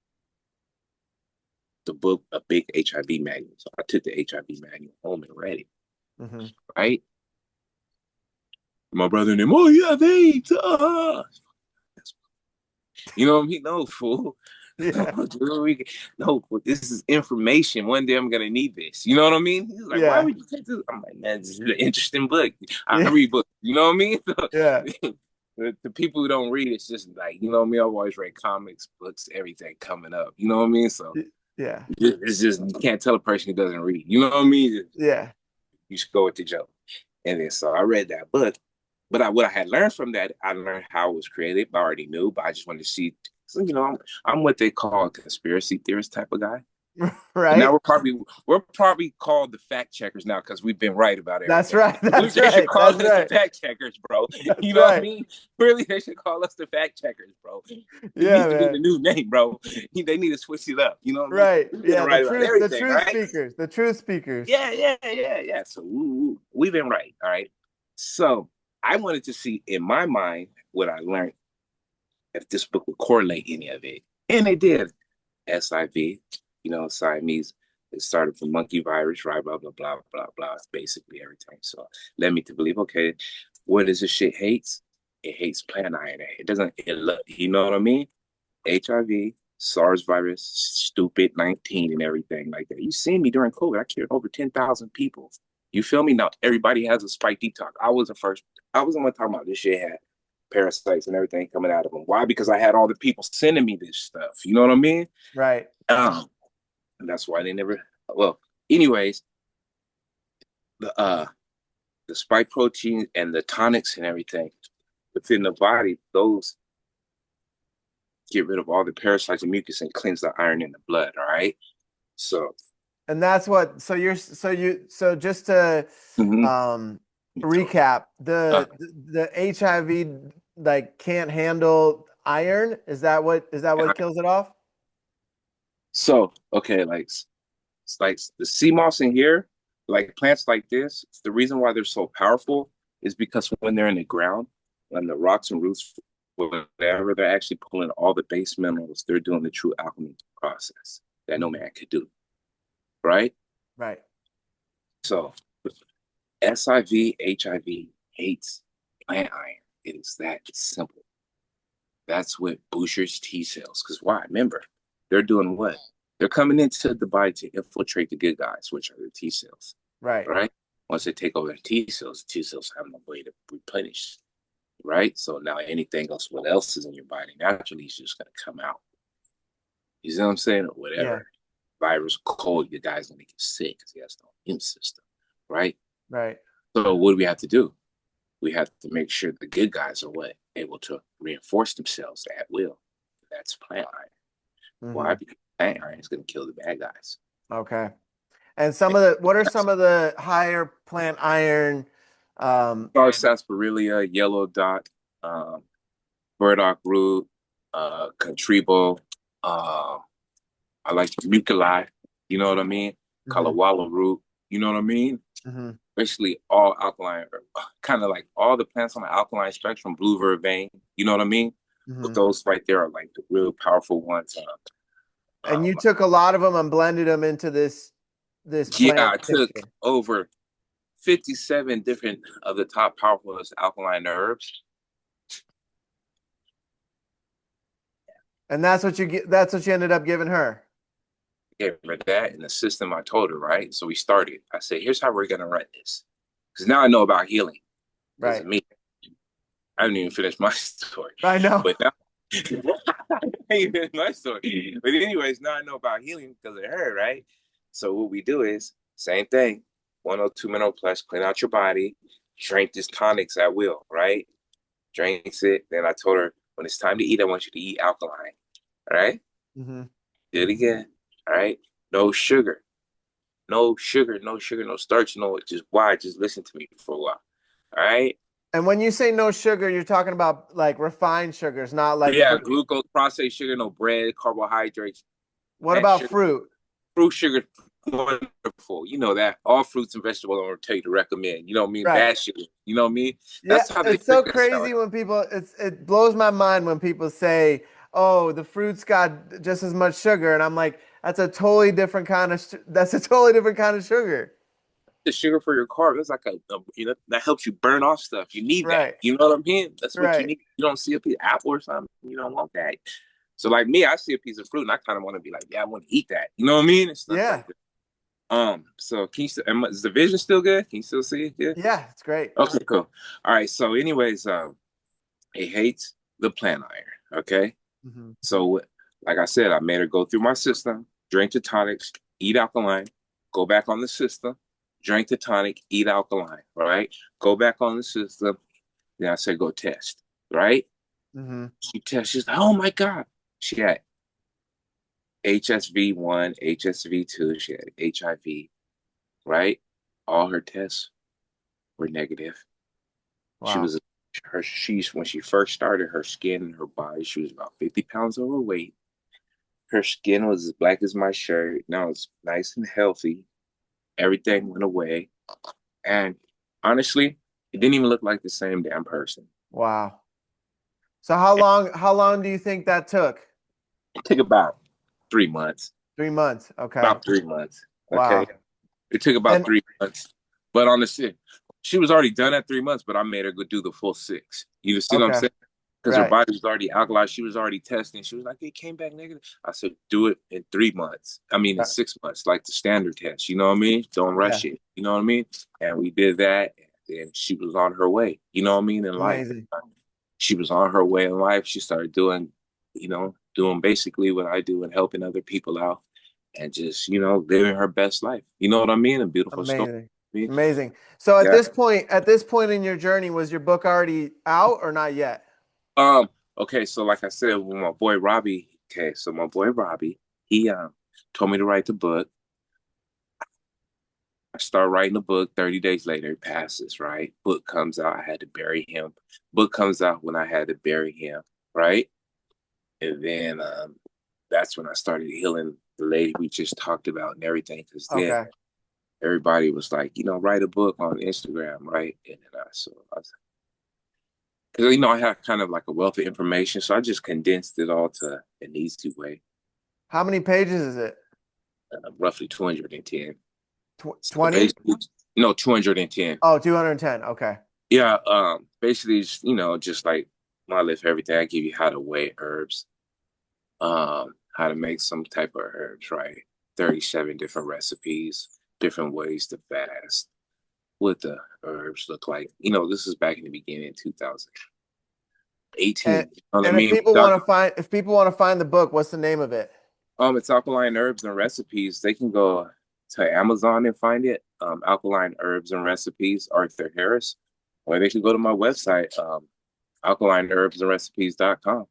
the book, a big HIV manual. So I took the HIV manual home and read it. Mm-hmm. Right. My brother named, oh, yeah, babes. You know what I mean? No, fool. Yeah. No, this is information. One day I'm gonna need this. You know what I mean? He's like, why Yeah. would you take this? I'm like, man, this is an interesting book. I Yeah. read books. You know what I mean? Yeah. The people who don't read, it's just like, you know what I mean? I've always read comics, books, everything coming up. You know what I mean? So Yeah. it's just you can't tell a person who doesn't read. You know what I mean? Yeah. You should go with the joke. And then so I read that book. But what I had learned from that, I learned how it was created. I already knew, but I just wanted to see. So, you know, I'm what they call a conspiracy theorist type of guy. And now Right. we're probably called the fact checkers now because we've been right about That's everything. right. Really, That's they should right. call That's us the right. fact checkers, bro. That's You know what I right. mean? Really, they should call us the fact checkers, bro. It needs Yeah, to be the man. new name, bro. They need to switch it up. You know what I mean? Right. We've been Yeah. right about The everything, truth right? speakers. The truth speakers. Yeah. So we've been right. All right. So I wanted to see in my mind what I learned if this book would correlate any of it. And it did. SIV, you know, Siamese. It started from monkey virus, right? Blah, blah, blah, blah, blah. It's basically everything. So led me to believe, okay, what does this shit hates? It hates plant iron. It doesn't, you know what I mean? HIV, SARS virus, stupid 19 and everything like that. You seen me during COVID. I cured over 10,000 people. You feel me? Now everybody has a spike detox. I was the first. I was the one talking about this shit had parasites and everything coming out of them. Why? Because I had all the people sending me this stuff. You know what I mean? Right. And that's why they never. Well, anyways, the uh the spike protein and the tonics and everything within the body, those get rid of all the parasites and mucus and cleanse the iron in the blood. All right. So And that's what, so just to mhm. um recap, uh, the HIV like can't handle iron. Is that what kills it off? so okay, like the sea moss in here, like plants like this, the reason why they're so powerful is because when they're in the ground, when the rocks and roots, whatever, they're actually pulling all the base minerals. They're doing the true alchemy process that no man could do, right? Right. So SIV, HIV hates plant iron. It is that simple. That's what boosters T cells. Because why? Remember, they're doing what? They're coming into the body to infiltrate the good guys, which are the T cells. Right. Right? Once they take over the T cells have no way to replenish. Right? So now anything else, what else is in your body naturally is just gonna come out. You see what I'm saying? Or Yeah. whatever. Virus, cold, your guy's gonna get sick because he has no immune system. Right? Right. So what do we have to do? We have to make sure the good guys are what? Able to reinforce themselves at will. That's plant iron. Why? Hmm. Because plant iron is going to kill the bad guys. Okay. And what are some of the higher plant iron? Um, Sarsaparilla, yellow dot, um, burdock root, contrebo. I like muculi. You know what I mean? mhm, Kalawala root. You know what I mean? mhm, Basically, all alkaline, kind of like all the plants on the alkaline spectrum, blue vervain. You know what I mean? But mhm. those right there are like the real powerful ones. And you Um, took a lot of them and blended them into this yeah, plant I took mixture. over 57 different of the top powerful alkaline herbs. And that's what you ended up giving her. Gave her that in the system. I told her, right? So we started. I said, here's how we're going to run this. Because now I know about healing because of Right. me. I didn't even finish my story. I know. But now, My story. But anyways, now I know about healing because of her, right? So what we do is same thing. 102 mineral plus, clean out your body, drink this tonics at will, right? Drinks it. Then I told her when it's time to eat, I want you to eat alkaline. All right? Hmm. Do it again. All right. No sugar. No sugar, no sugar, no starch, no just why? Just listen to me for a while. All right. And when you say no sugar, you're talking about like refined sugars, not like Yeah, fruit. glucose, processed sugar, no bread, carbohydrates, What net about sugar. fruit? Fruit sugar, wonderful. You know that. All fruits and vegetables I'm gonna tell you to recommend. You know what I mean? Right. Bad sugar. You know what I mean? Yeah, That's how they it's so trick us out. crazy when people it blows my mind when people say, "Oh, the fruit's got just as much sugar." And I'm like, "That's a totally different kind of that's a totally different kind of sugar." The sugar for your carb. That's like you know that helps you burn off stuff. You need that. Right. You know what I mean? That's what you Right. need. You don't see a piece of apple or something. You don't want that. So like me, I see a piece of fruit and I kind of want to be like, yeah, I want to eat that. You know what I mean? And stuff Yeah. like that. So can you still, is the vision still good? Can you still see it? Yeah. Yeah, it's great. Okay, cool. All right. So, anyways, it hates the plant iron. Okay. Hmm. So, like I said, I made her go through my system, drink the tonics, eat alkaline, go back on the system, drink the tonic, eat alkaline. Right. Go back on the system. Then I said, go test. Right. Hmm. She tests. She's like, oh my God. She had HSV1, HSV2. She had HIV. Right. All her tests were negative. She Wow. was she's when she first started her skin and her body, she was about 50 pounds overweight. Her skin was as black as my shirt. Now it's nice and healthy. Everything went away. And honestly, it didn't even look like the same damn person. Wow. So how long do you think that took? It took about 3 months. 3 months. Okay. About 3 months. Okay. Wow. It took about And 3 months. But on the she was already done at 3 months, but I made her go do the full 6. You see what I'm okay. saying? Because her Right. body was already alkaline. She was already testing. She was like, it came back negative. I said, do it in 3 months. I mean, in Right. 6 months, like the standard test. You know what I mean? Don't Yeah. rush it. You know what I mean? And we did that. And she was on her way. You know what I mean? In life. Amazing. She was on her way in life. She started doing, doing basically what I do and helping other people out and just, living her best life. You know what I mean? A beautiful story. Amazing. I mean, Amazing. So yeah. at this point in your journey, was your book already out or not yet? Okay, so like I said, with my boy Robbie, okay, so my boy Robbie, he told me to write the book. I start writing the book. 30 days later, it passes, right? Book comes out, I had to bury him. Book comes out when I had to bury him, right? And then that's when I started healing the lady we just talked about and everything. Because then Okay. everybody was like, write a book on Instagram, right? And then I was, because I have kind of like a wealth of information, so I just condensed it all to an easy way. How many pages is it? Roughly 210. So 20? basically, 210. Oh, 210. Okay. Yeah, basically, just like my list, everything. I give you how to weigh herbs, how to make some type of herbs, right? 37 different recipes, different ways to fast, what the herbs look like. This is back in the beginning, 2018. And You know what I and mean? Doc, if people want to find the book, what's the name of it? it's Alkaline Herbs and Recipes. They can go to Amazon and find it. Alkaline Herbs and Recipes, Arthur Harris, or they can go to my website, alkalineherbsandrecipes.com.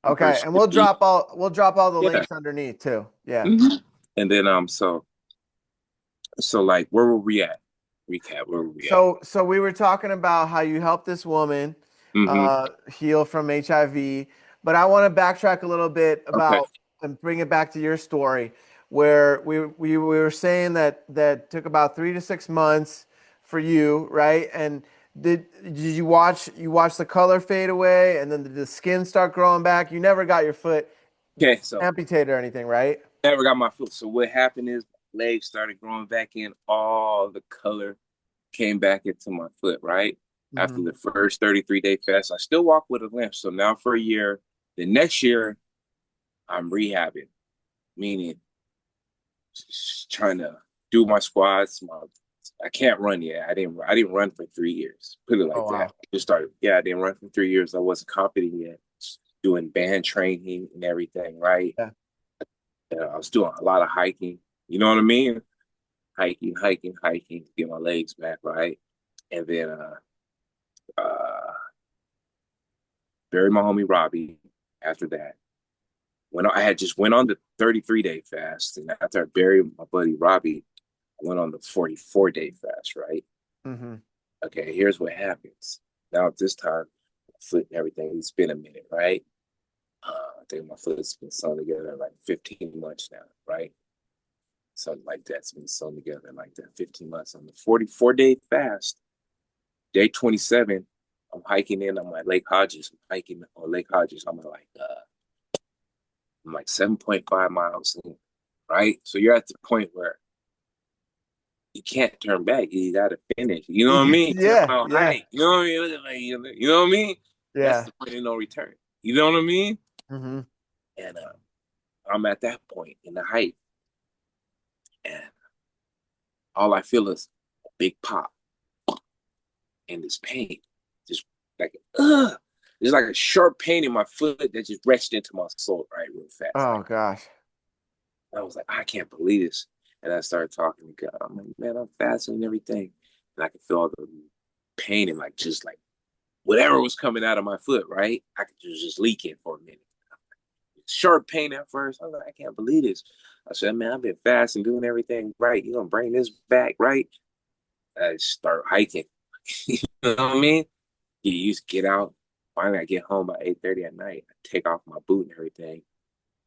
I'm pretty Okay. sure. And we'll drop all the Yeah. links underneath too. Yeah. Mhm. And then so like where were we at? Recap, where were we at? So we were talking about how you helped this woman Hmm. heal from HIV, but I want to backtrack a little bit Okay. about and bring it back to your story, where we were saying that took about 3 to 6 months for you, right? And did you watch the color fade away, and then did the skin start growing back? You never got your foot Okay, so amputated or anything, right? never got my foot. So what happened is my legs started growing back in, all the color came back into my foot, right? After Hmm. the first 33-day fast, I still walk with a limp. So now for a year, the next year, I'm rehabbing, meaning just trying to do my squats. I can't run yet. I didn't run for 3 years. Put it Oh like that. wow. Just started. Yeah, I didn't run for 3 years. I wasn't confident yet. doing band training and everything, right? Yeah. I was doing a lot of hiking. You know what I mean? Hiking to get my legs back, right? And then uh buried my homie Robbie after that. When I had just went on the 33-day fast, and after I buried my buddy Robbie, I went on the 44-day fast, right? Mm-hmm. Okay, here's what happens. Now at this time, my foot and everything, it's been a minute, right? I think my foot's been sewn together like 15 months now, right? Something like that's been sewn together like that, 15 months. On the 44-day fast, day 27, I'm hiking in. I'm at Lake Hodges. I'm hiking on Lake Hodges. I'm like 7.5 miles in, right? So you're at the point where you can't turn back. You got to finish. You know what I mean? Tell Yeah, how yeah, high. You know what I mean? Like, you know what I mean? That's yeah. the point of no return. You know what I mean? Mm-hmm. And I'm at that point in the height, and all I feel is a big pop and this pain, just like there's like a sharp pain in my foot that just reached into my soul right real fast. Oh Like gosh. I was like, I can't believe this. And I started talking to God. I'm like, man, I'm fasting and everything. And I could feel all the pain and like just like whatever was coming out of my foot, right? I could just leak it for a minute. Sharp pain at first. I was like, I can't believe this. I said, man, I've been fasting, doing everything right. You gonna bring this back, right? I start hiking. You know what I mean? You used to get out. Finally, I get home by 8:30 at night. I take off my boot and everything.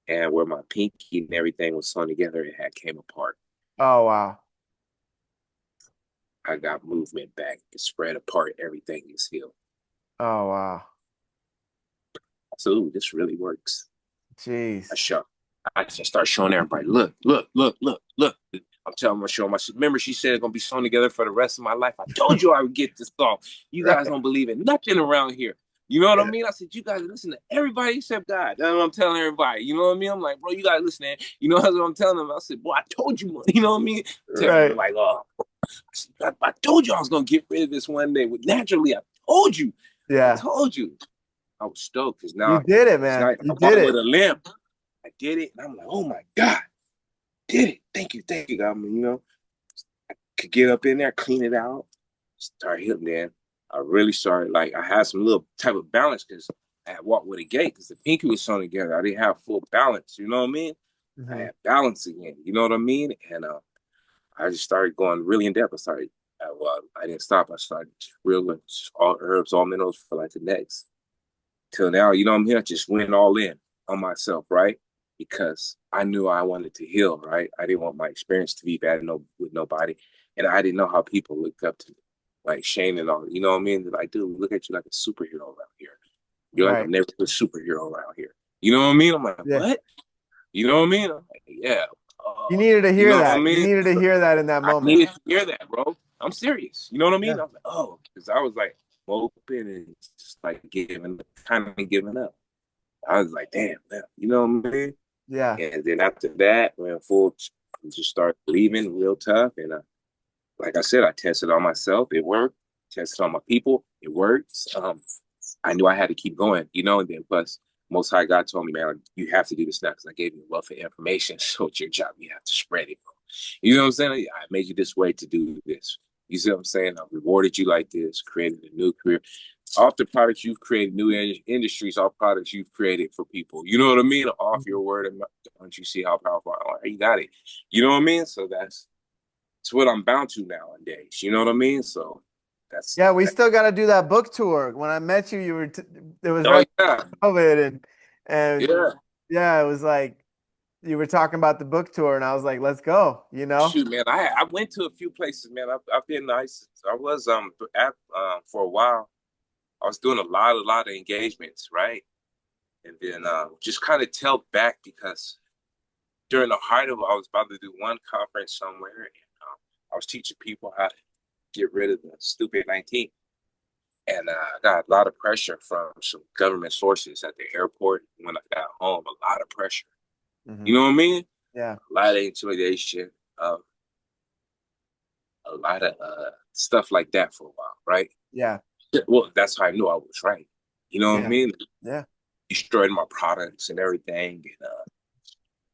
And where my pinky and everything was sewn together, it had came apart. Oh wow. I got movement back. It spread apart. Everything is healed. Oh wow. So, ooh, this really works. I Jeez. show. I just start showing everybody, look, look, look, look, look. I'm telling my show. Remember, she said it's gonna be sewn together for the rest of my life. I told you I would get this song. You guys Right. don't believe in nothing around here. You know what I Yeah. mean? I said, you guys listen to everybody except God. That's what I'm telling everybody. You know what I mean? I'm like, bro, you gotta listen to it. You know, that's what I'm telling them. I said, boy, I told you, you know what I mean? Tell them Right. like, oh, I told you I was gonna get rid of this one day. Naturally, I told you. I Yeah. told you. I was stoked because You now did it, it's not man. You I'm did walking with it. a limp. I did it, and I'm like, oh my God, did it. Thank you, God. I mean, could get up in there, clean it out, start hitting there. I really started, like, I had some little type of balance because I had walked with a gait because the pinky was sewn together. I didn't have full balance, you know what I mean? I Hmm. had balance again, you know what I mean? And I just started going really in depth. I didn't stop. I started real all herbs, all minerals for like the next till now, you know what I mean? I just went all in on myself, right? Because I knew I wanted to heal, right? I didn't want my experience to be bad with nobody. And I didn't know how people looked up to me, like Shane and all. You know what I mean? They're like, dude, look at you like a superhero around here. You're like a Right. neighborhood superhero around here. You know what I mean? I'm like, Yeah. what? You know what I mean? I'm like, yeah. You needed to You hear know what I that. You mean? needed to So hear that in that I moment. needed to hear that, bro. I'm serious. You know what I mean? Yeah. I was like, oh, because I was like open and just like kind of giving up. I was like, damn, man, you know what I mean? Yeah. And then after that, when full just started believing real tough. And like I said, I tested on myself. It worked. Tested on my people. It works. I knew I had to keep going, you know, and then plus Most High God told me, man, you have to do this now because I gave you a wealth of information. So it's your job. You have to spread it, bro. You know what I'm saying? I made you this way to do this. You see what I'm saying? I rewarded you like this, created a new career. Off the products you've created, new industries, all products you've created for people. You know what I mean? Off your word, and don't you see how powerful I am? You got it. You know what I mean? So that's what I'm bound to nowadays. You know what I mean? So that's Yeah, we that. still got to do that book tour. When I met you, you were it was Oh right yeah, before COVID, and yeah. yeah, it was like you were talking about the book tour, and I was like, let's go, you know? Shoot, man, I went to a few places, man. I've been nice. I was at for a while. I was doing a lot of engagements, right? And then just kind of tailed back because during the height of it, I was about to do one conference somewhere, and I was teaching people how to get rid of the stupid 19. And I got a lot of pressure from some government sources at the airport when I got home. A lot of pressure. You Hmm. know what I mean? Yeah. A lot of intimidation, a lot of stuff like that for a while, right? Yeah. Well, that's how I knew I was right. You know what I Yeah. mean? Yeah. destroyed my products and everything. And,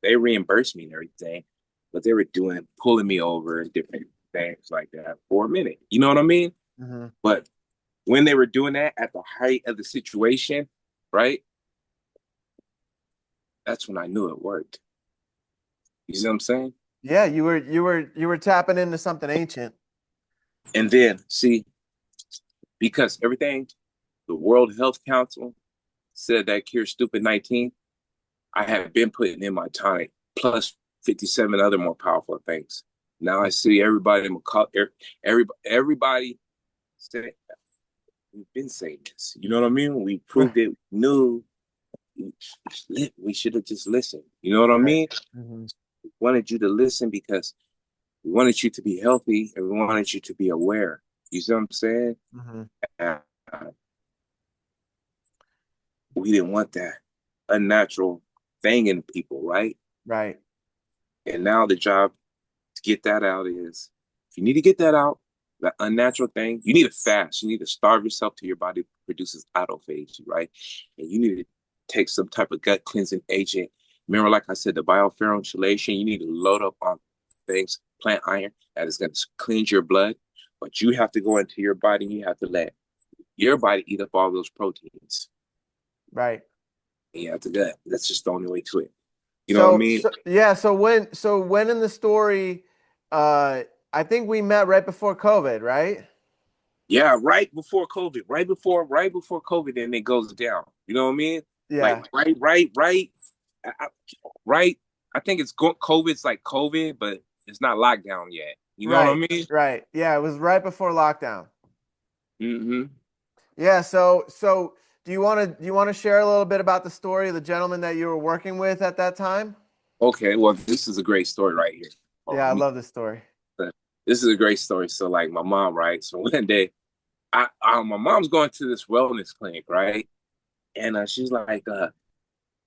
they reimbursed me and everything, but they were pulling me over and different things like that for a minute. You know what I mean? Hmm. But when they were doing that at the height of the situation, right? That's when I knew it worked. You see what I'm saying? Yeah, you were tapping into something ancient. And then see, because everything the World Health Council said that cure stupid 19, I have been putting in my tonic plus 57 other more powerful things. Now I see everybody say we've been saying this. You know what I mean? We proved it. We knew we should have just listened. You know what I Right. mean? Hmm. We wanted you to listen because we wanted you to be healthy and we wanted you to be aware. You see what I'm saying? Hmm. Uh, we didn't want that unnatural thing in people, right? Right. And now the job to get that out is if you need to get that out, that unnatural thing, you need to fast. You need to starve yourself till your body produces autophagy, right? And you need to take some type of gut cleansing agent. Remember, like I said, the bioferaal chelation, you need to load up on things, plant iron, that is going to cleanse your blood. But you have to go into your body and you have to let your body eat up all those proteins. Right. And you have to gut. That's just the only way to it. You know what I So, mean? so yeah, so when in the story, uh, I think we met right before COVID, right? Yeah, right before COVID, and it goes down. You know what I mean? Like Yeah. I, right. I think COVID's like COVID, but it's not lockdown yet. You know what I Right. mean? Right. Yeah, it was right before lockdown. Mm-hmm. Yeah, so do you want to share a little bit about the story of the gentleman that you were working with at that time? Okay, well, this is a great story right here. Yeah, I Let me. love this story. This is a great story. So, like, my mom, right? So one day, my mom's going to this wellness clinic, right? And she's like,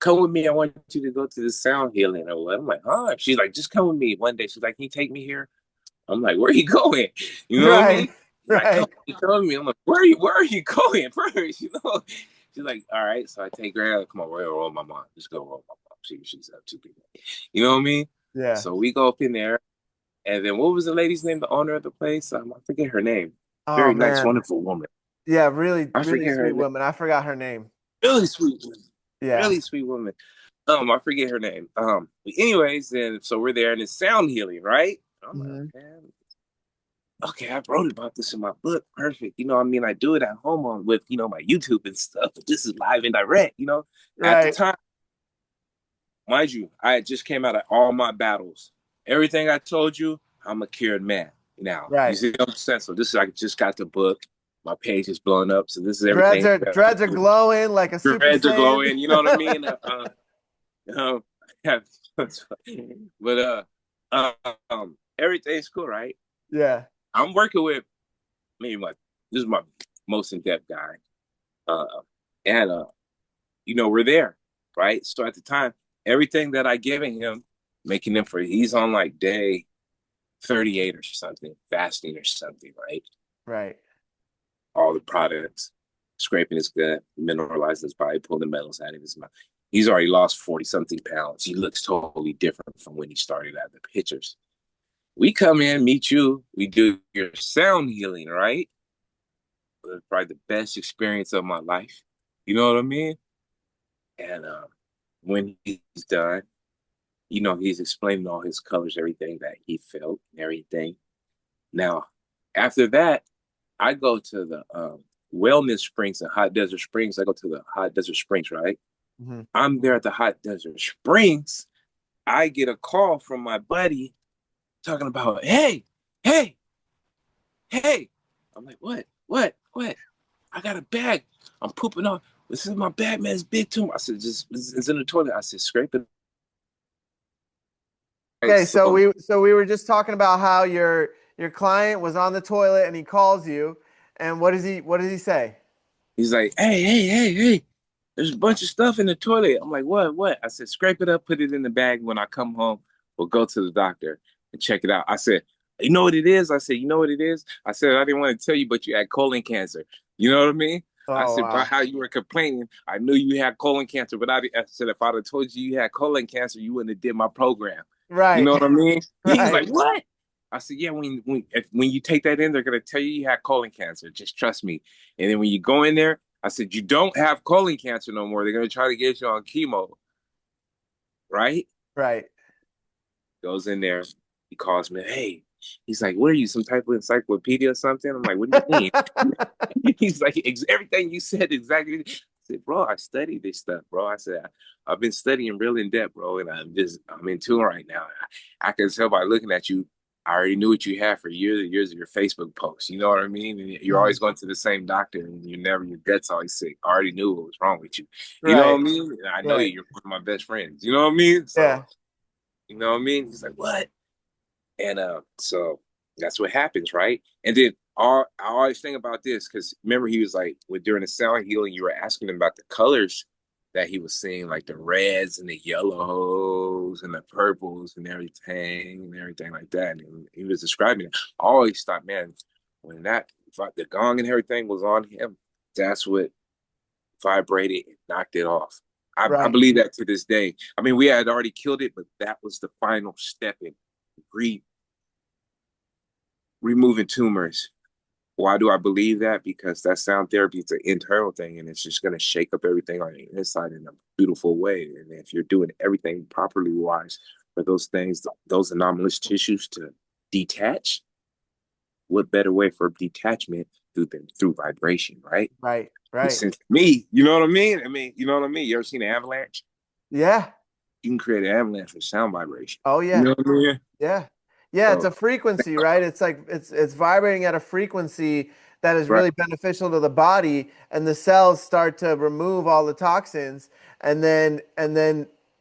come with me. I want you to go to the sound healing or what. I'm like, huh? She's like, just come with me one day. She's like, can you take me here? I'm like, where are you going? You know what I Right. mean? She's like, Right. come with me. I'm like, where are you going first? You know? She's like, all right. So I take her out. Come on, roll my mom. Just go roll my mom. See what she's up to. You know what I mean? Yeah. So we go up in there. And then what was the lady's name, the owner of the place? I forget her name. Oh Very nice, man. wonderful woman. Yeah, really, I really forget her sweet name. woman. I forgot her name. Really sweet woman. Yeah. Really sweet woman. I forget her name. But anyways, then so we're there and it's sound healing, right? I'm like, Hmm. okay, I wrote about this in my book. Perfect. You know, I mean, I do it at home with, my YouTube and stuff, but this is live and direct, At the Right. time, mind you, I had just came out of all my battles. Everything I told you, I'm a cured man now. You Right. see what I'm saying? So this is, I just got the book. My page is blowing up. So this is Dreads everything. are dreads are glowing like a Super Dreads are Saiyan. glowing. You know what I mean? Um, yeah, but everything's cool, right? Yeah. I'm working with maybe this is my most in depth guy, uh, and we're there, right? So at the time, everything that I giving him, making him he's on like day 38 or something, fasting or something, right? Right. All the products, scraping his gut, mineralizing his body, pulling the metals out of his mouth. He's already lost 40 something pounds. He looks totally different from when he started out the pictures. We come in, meet you, we do your sound healing, right? Probably the best experience of my life. You know what I mean? And when he's done, he's explaining all his colors, everything that he felt and everything. Now, after that, I go to the wellness springs and hot desert springs. I go to the hot desert springs, right? Hmm. I'm there at the hot desert springs. I get a call from my buddy talking about, hey, hey, hey. I'm like, what? What? What? I got a bag. I'm pooping off. This is my bag, man. It's big too. I said, just it's in the toilet. I said, scrape it. Right. Okay, so So we were just talking about how your client was on the toilet and he calls you, and what does he say? he's like, hey. There's a bunch of stuff in the toilet. I'm like, what? I said, scrape it up, put it in the bag. When I come home, we'll go to the doctor and check it out. I said, you know what it is? I said, you know what it is? I said, I didn't want to tell you, but you had colon cancer. You know what I mean? I Oh said, by wow. how you were complaining, I knew you had colon cancer, but I said, if I'd have told you you had colon cancer, you wouldn't have did my program. You Right. know what I mean? He's Right. like, what? I said, yeah, when you take that in, they're gonna tell you had colon cancer. Just trust me. And then when you go in there, I said, you don't have colon cancer no more. They're gonna try to get you on chemo, right? Right. Goes in there, he calls me, hey, he's like, what are you, some type of encyclopedia or something? I'm like, what do you mean? He's like, everything you said exactly. I said, bro, I studied this stuff, bro. I said, I've been studying real in depth, bro, and I'm in tune right now. I can tell by looking at you. I already knew what you had for years and years of your Facebook posts. You know what I mean? And you're Mhm. always going to the same doctor, and your gut's always sick. I already knew what was wrong with you. You know what Right. I mean? And I know you. Right. You're one of my best friends. You know what I mean? So, Yeah. you know what I mean? He's like, what? And so that's what happens, right? And then I always think about this because remember he was like, during the sound healing, you were asking him about the colors that he was seeing, like the reds and the yellows and the purples and everything like that. And he was describing it. I always thought, man, when the gong and everything was on him, that's what vibrated and knocked it off. I Right. believe that to this day. I mean, we had already killed it, but that was the final step in re removing tumors. Why do I believe that? Because that sound therapy is an internal thing and it's just going to shake up everything on the inside in a beautiful way. And if you're doing everything properly wise for those things, those anomalous tissues to detach, what better way for detachment through vibration, right? Right. And Right. since me, you know what I mean? You know what I mean? You ever seen an avalanche? Yeah. You can create an avalanche with sound vibration. Oh You yeah. know what I mean? Yeah. Yeah, it's So, a frequency, right? It's like it's vibrating at a frequency that is right. really beneficial to the body, and the cells start to remove all the toxins, and then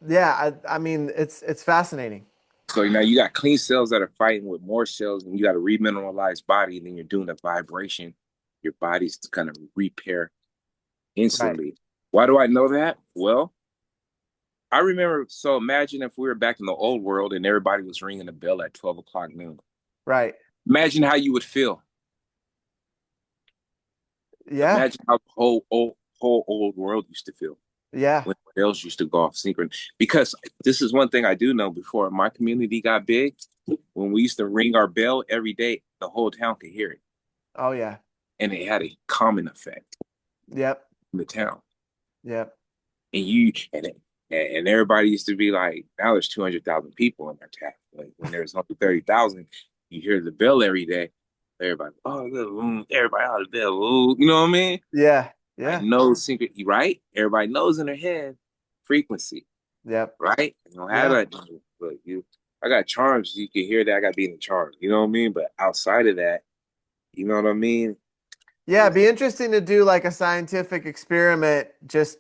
yeah, I mean it's fascinating. So now you got clean cells that are fighting with more cells, and you got a remineralized body, and then you're doing a vibration. Your body's going to repair Right. instantly. Why do I know that? Well, I remember. So imagine if we were back in the old world and everybody was ringing a bell at 12 o'clock noon. Right. Imagine how you would feel. Yeah. Imagine how the whole old world used to feel Yeah. when bells used to go off synchron. Because this is one thing I do know before my community got big, when we used to ring our bell every day, the whole town could hear it. Oh yeah. And it had a calming effect Yep. in the town. Yep. And and everybody used to be like, now there's 200,000 people in our town. Like when there's only 30,000, you hear the bell every day. Everybody, oh, everybody out of the bell. Ooh. You know what I mean? Yeah. I Yeah. know secret, right? Everybody knows in their head frequency, Yep. right? You don't have Yeah. that. But I got charms. You can hear that. I got being in charge. You know what I mean? But outside of that, you know what I mean? Yeah, it'd be interesting to do like a scientific experiment just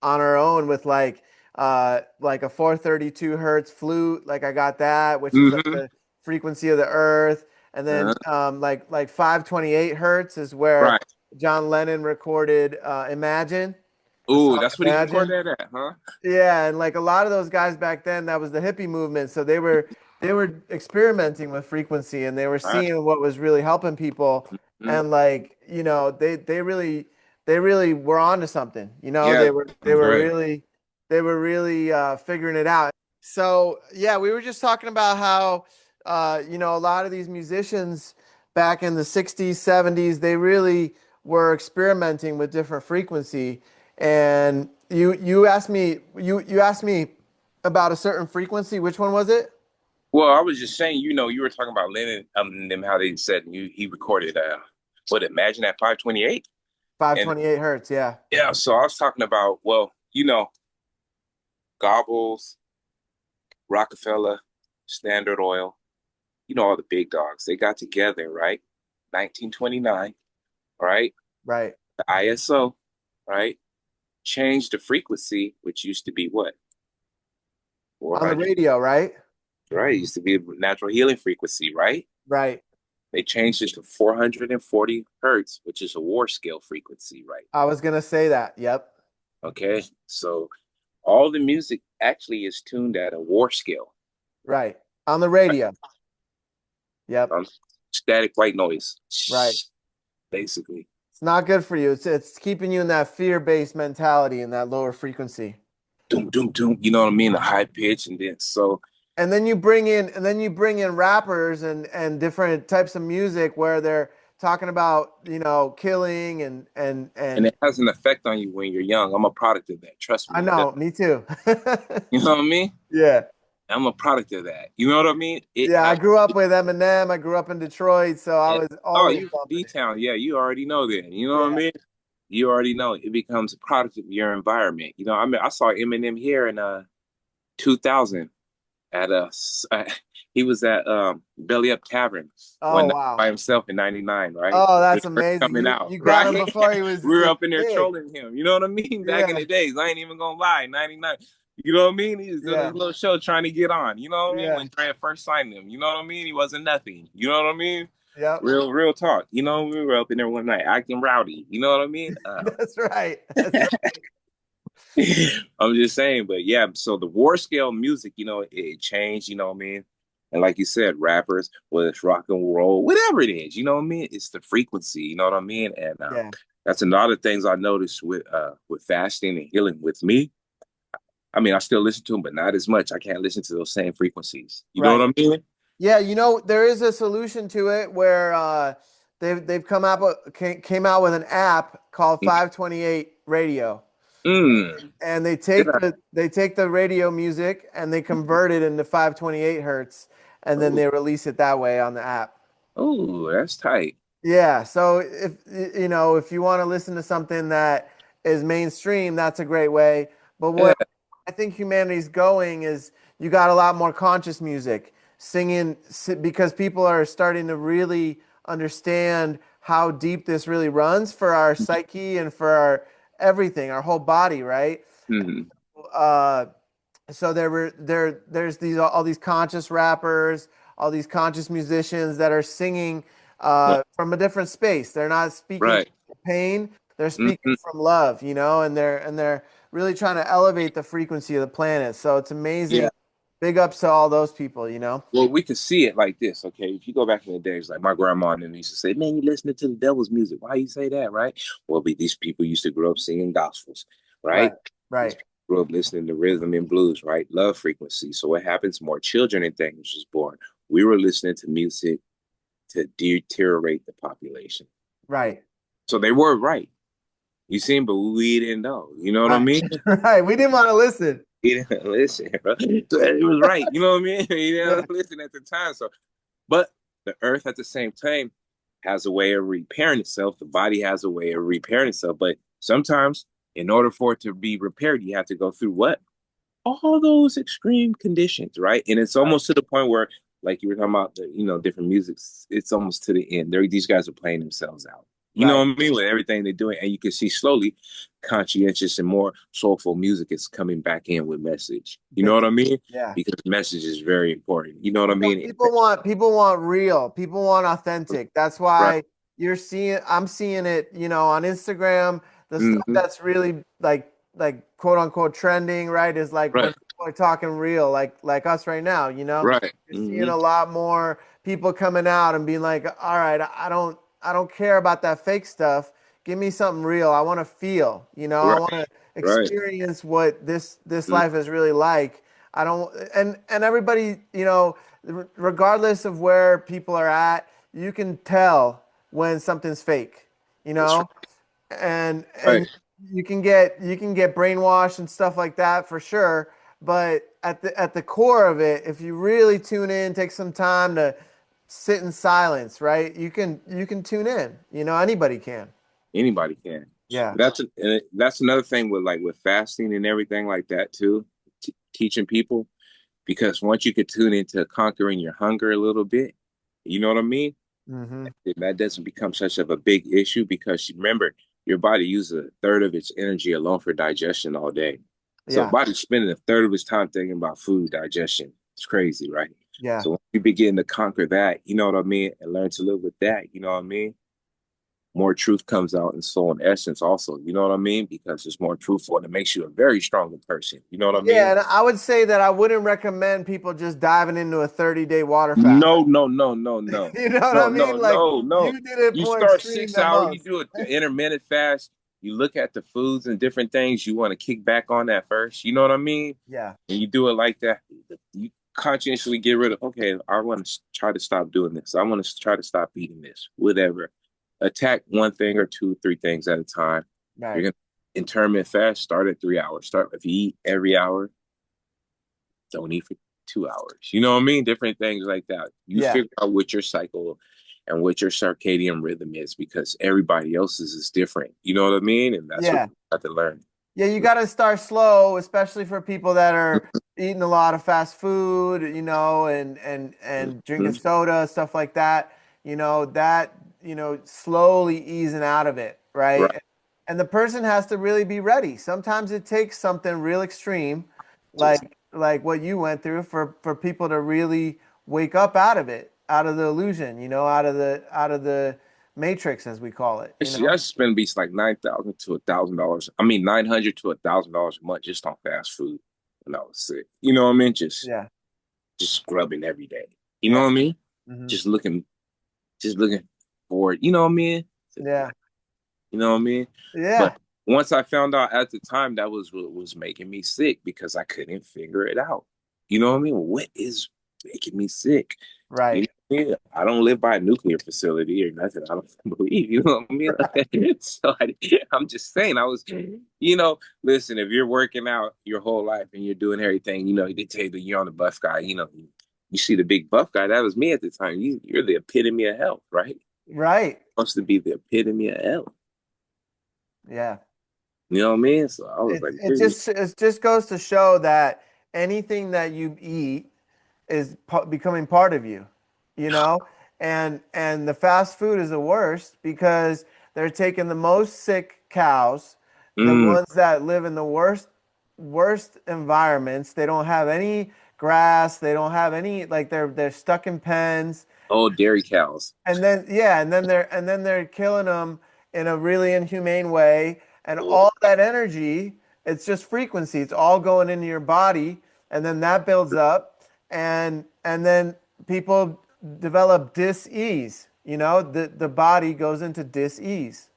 on our own with like a 432 hertz flute, like I got that, which is like Mm-hmm. the frequency of the earth. And then like 528 hertz is where Right. John Lennon recorded Imagine, the Ooh, song that's what he Imagine. recorded that at, huh? Yeah, and like a lot of those guys back then, that was the hippie movement. So they were experimenting with frequency and they were Right. seeing what was really helping people. Mm-hmm. And like, they really were onto something. Yeah, They were great. really figuring it out. So yeah, we were just talking about how a lot of these musicians back in the 60s, 70s, they really were experimenting with different frequency. And you asked me about a certain frequency. Which one was it? Well, I was just saying, you were talking about Lennon, them how they said he recorded what Imagine at 528, and 528 hertz. Yeah. yeah, so I was talking about Gobbles, Rockefeller, Standard Oil, all the big dogs. They got together, right? 1929, right? Right. The ISO, right? Changed the frequency, which used to be what? On the 400, radio, right? right? It used to be a natural healing frequency, right? Right. They changed it to 440 hertz, which is a war scale frequency, right? I was gonna say that. Yep. Okay. So all the music actually is tuned at a war scale. Right. On the radio. Yep. Um, Static white noise, Right. basically. not good for you. It's keeping you in that fear-based mentality and that lower frequency. Doom, doom, doom. You know what I mean? The high pitch, and then so And then you bring in rappers and different types of music where they're talking about, killing and and it has an effect on you when you're young. I'm a product of that. Trust I me, it does. know, me too. You know what I mean? Yeah. I'm a product of that. You know what I mean? It Yeah, I has. grew up with Eminem. I grew up in Detroit, so I And, was oh, always you from bumping it. D-Town. Yeah, you already know that. You know what I Yeah. mean? You already know it becomes a product of your environment. You know, I mean, I saw Eminem here in 2000 at he was at Belly Up Tavern one Oh, night by wow. himself in '99, right? Oh, It that's was first amazing. coming You out, you got him right? before We were was up in there big. trolling him. You know what I mean? Back in Yeah. the days, I ain't even gonna lie, '99. You know what I mean? He was doing his Yeah. little show trying to get on. You know what I mean? Yeah. When Dre first signed him, you know what I mean? He wasn't nothing. You know what I mean? Yep. Real talk. You know, we were up in there one night acting rowdy. You know what I mean? That's right. That's right. I'm just saying, but yeah, so the war scale music, it changed, you know what I mean? And like you said, rappers, whether it's rock and roll, whatever it is, you know what I mean? It's the frequency, you know what I mean? And Yeah. that's a lot of things I noticed with fasting and healing with me. I mean, I still listen to them, but not as much. I can't listen to those same frequencies. You know what Right. I mean? Yeah, there is a solution to it where they've came out with an app called 528 Radio. Mm. And they Did take I? the radio music and they convert it into 528 hertz and then Oh, they release it that way on the app. oh, that's tight. Yeah, so if you want to listen to something that is mainstream, that's a great way. But Yeah. where I think humanity's going is you got a lot more conscious music, singing because people are starting to really understand how deep this really runs for our psyche and for our everything, our whole body, right? Mm-hmm. Uh, so there's these all these conscious rappers, all these conscious musicians that are singing from a different space. They're not speaking Right. from pain, they're speaking Mm-hmm. from love, and they're really trying to elevate the frequency of the planet. So it's Yeah. amazing. Big ups to all those people. Well, we can see it like this, okay? If you go back in the days, like my grandma and them used to say, "Man, you listening to the devil's music? Why you say that?" Right? Well, these people used to grow up singing gospels, right? Right, These right, people grew up listening to rhythm and blues, right? Love frequency. So what happens? More children and things was born. We were listening to music to deteriorate the population. right, So they were right. You see, but we didn't know. You know what I right, mean? right. We didn't want to listen. He didn't listen, bro. So it was right. You know what I mean? He Yeah, didn't listen at the time. So but the earth at the same time has a way of repairing itself. The body has a way of repairing itself. But sometimes, in order for it to be repaired, you have to go through what? All those extreme conditions, right? And it's right, almost to the point where, like you were talking about, different musics, it's almost to the end. These guys are playing themselves out. You know right. what I mean? With everything they're doing. And you can see slowly conscientious and more soulful music is coming back in with message. You know Big what time. I mean? Yeah. Because message is very important. You know what I mean? People want real. People want authentic. That's Right. why I'm seeing it, on Instagram. The stuff Mm-hmm. that's really like quote unquote trending, right, is like when Right. people are talking real, like us right now. Right. You're seeing Mm-hmm. a lot more people coming out and being like, all right, I don't care about that fake stuff. Give me something real. I want to feel, I Right. want to Right. experience what this Mm-hmm. life is really like. I don't and everybody, regardless of where people are at, you can tell when something's fake, you That's know? And right. you can get brainwashed and stuff like that for sure, but at the core of it, if you really tune in, take some time to sit in silence, right? You can tune in. Anybody can. Anybody can. Yeah. That's another thing with with fasting and everything like that too. Teaching people because once you can tune into conquering your hunger a little bit, you know what I mean? Hmm. That doesn't become such of a big issue because remember, your body uses a third of its energy alone for digestion all day. So the Yeah. body's spending a third of its time thinking about food digestion. It's crazy, right? Yeah. So when you begin to conquer that, you know what I mean, and learn to live with that, you know what I mean? more truth comes out in soul and essence also. You know what I mean? Because it's more truthful and it makes you a very stronger person. You know what I Yeah, mean? and I would say that I wouldn't recommend people just diving into a 30-day water fast. No, no, no, no, no. You know what I No, no, mean? Like no, no. you did it You more start extreme six than hours, you most. do an intermittent fast, you look at the foods and different things, you want to kick back on that first. You know what I mean? Yeah. And you do it like that. You consciously get rid of, okay, I want to try to stop doing this. I want to try to stop eating this, whatever. Attack one thing or two, three things at a time. You're Right. going to intermittent fast, start at 3 hours. Start if you eat every hour, don't eat for 2 hours. You know what I mean? Different things like that. You Yeah. figure out what your cycle and what your circadian rhythm is because everybody else's is different. You know what I mean? And that's what Yeah. you have to learn. Yeah, you got to start slow, especially for people that are eating a lot of fast food, and drinking Mhm. soda, stuff like that. Slowly easing out of it, Right. right? And the person has to really be ready. Sometimes it takes something real extreme, Just like what you went through, for people to really wake up out of it, out of the illusion, out of the matrix, as we call it, actually, I spend at least like $9,000 to $1,000. I mean, $900 to $1,000 a month just on fast food when I was sick. You know what I mean? Yeah. Just scrubbing every day. You know Yeah. what I mean? Hmm. Just looking, just looking forward. You know what I mean? Yeah. You know what I mean? Yeah. But once I found out at the time that was what was making me sick because I couldn't figure it out. You know what I mean? What is making me sick? You Right. know what I mean? I don't live by a nuclear facility or nothing. I don't believe. You know what I mean? So I'm just saying. Listen. If you're working out your whole life and you're doing everything, they tell you that you're on the buff guy. You see the big buff guy. That was me at the time. You're the epitome of health, right? Right. Supposed to be the epitome of health. Yeah. You know what I mean? So I was It like, it dude, just it just goes to show that anything that you eat is becoming part of you, you know? And the fast food is the worst because they're taking the most sick cows, the mm, ones that live in the worst environments. They don't have any grass, they don't have any, like, they're stuck in pens. oh, dairy cows. And then yeah, and then they're killing them in a really inhumane way. And Oh, all that energy, it's just frequency. It's all going into your body, and then that builds up, and then people develop dis-ease. The body goes into dis-ease.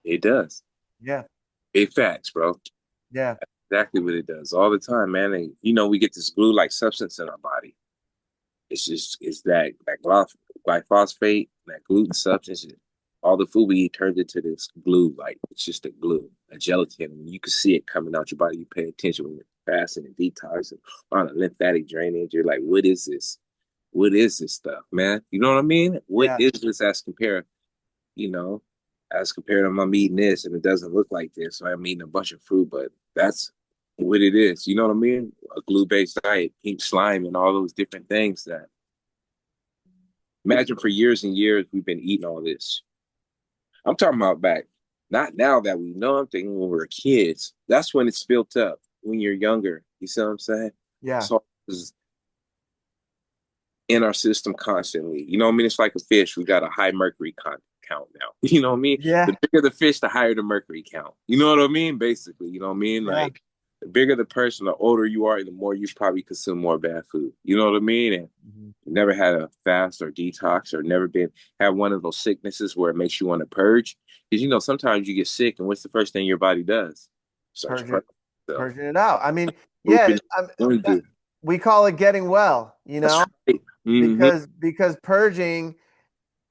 it does. Yeah, Big facts, bro. yeah, Exactly what it does all the time, man. And we get this glue-like substance in our body. It's that glyphosate, that gluten substance. All the food we eat turns into this glue, like it's just a glue, a gelatin. And you can see it coming out your body. You pay attention when you're fasting and detoxing on a lymphatic drainage. You're like, what is this? What is this stuff, man? You know what I mean? What yeah. is this you know, as compared to I'm eating this and it doesn't look like this. So I'm eating a bunch of fruit, but that's what it is. You know what I mean? A glue-based diet, pink slime, and all those different things that imagine for years and years we've been eating all this. I'm talking about back, not now that we know. I'm thinking when we were kids. That's when it's built up. When you're younger, you see what I'm saying? Yeah. So it's in our system constantly. You know what I mean? It's like a fish. We got a high mercury count now. You know what I mean? The Yeah. bigger the fish, the higher the mercury count. You know what I mean? Basically, you know what I mean? Yeah. Like the bigger the person, the older you are, the more you probably consume more bad food. You know what I mean? And Mhm. never had a fast or detox or never been have one of those sicknesses where it makes you want to purge. Because sometimes you get sick and what's the first thing your body does? Starts Purging, purging itself. purging it out. I mean, yeah, Pooping. we call it getting well, That's right. Mm-hmm. because purging.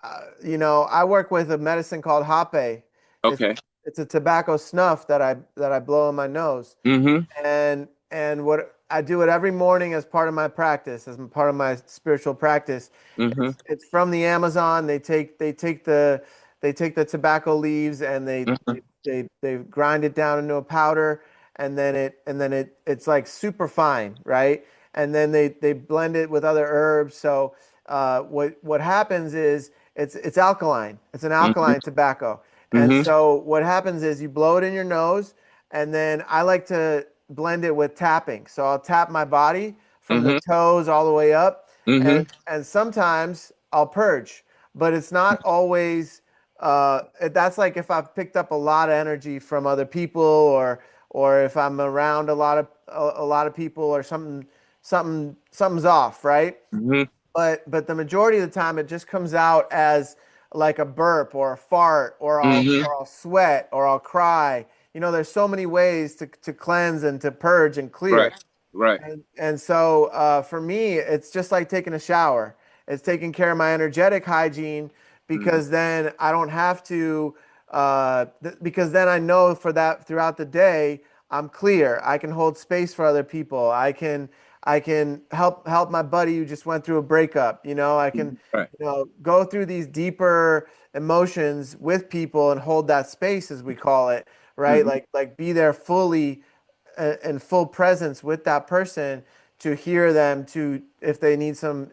I work with a medicine called Hape. It's Okay. it's a tobacco snuff that I blow in my nose, Mm-hmm. and what I do it every morning as part of my practice, as part of my spiritual practice. Mm-hmm. It's from the Amazon. They take the tobacco leaves and Mm-hmm. they grind it down into a powder, and then it's like super fine, right? And then they blend it with other herbs. So what happens is it's alkaline. It's an Mm-hmm. alkaline tobacco. And Mm-hmm. so what happens is you blow it in your nose, and then I like to blend it with tapping. So I'll tap my body from the Mm-hmm. toes all the way up, Mm-hmm. and sometimes I'll purge. but it's not always. That's like if I've picked up a lot of energy from other people, or if I'm around a lot of people, or something's off, right? Mm-hmm. But the majority of the time it just comes out as like a burp or a fart, Mm-hmm. or I'll sweat, or I'll cry. There's so many ways to cleanse and to purge and Right. clear. Right. And so for me, it's just like taking a shower. It's taking care of my energetic hygiene, Mm-hmm. because then I don't have to, because then I know for that throughout the day, I'm clear. I can hold space for other people. I can help my buddy who just went through a breakup. I can, Right. go through these deeper emotions with people and hold that space, as we call it, right? Mm-hmm. Like be there fully in full presence with that person, to hear them, to if they need some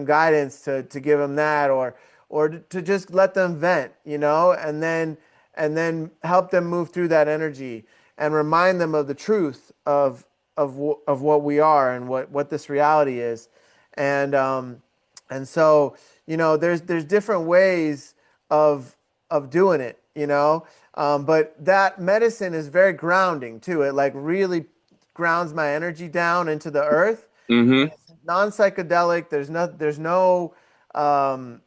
guidance, to give them that, or to just let them vent, and then help them move through that energy, and remind them of the truth of what we are, and what this reality is. And um and so there's different ways of doing it, but that medicine is very grounding too. It like really grounds my energy down into the earth. Mm-hmm. It's non-psychedelic. There's no um,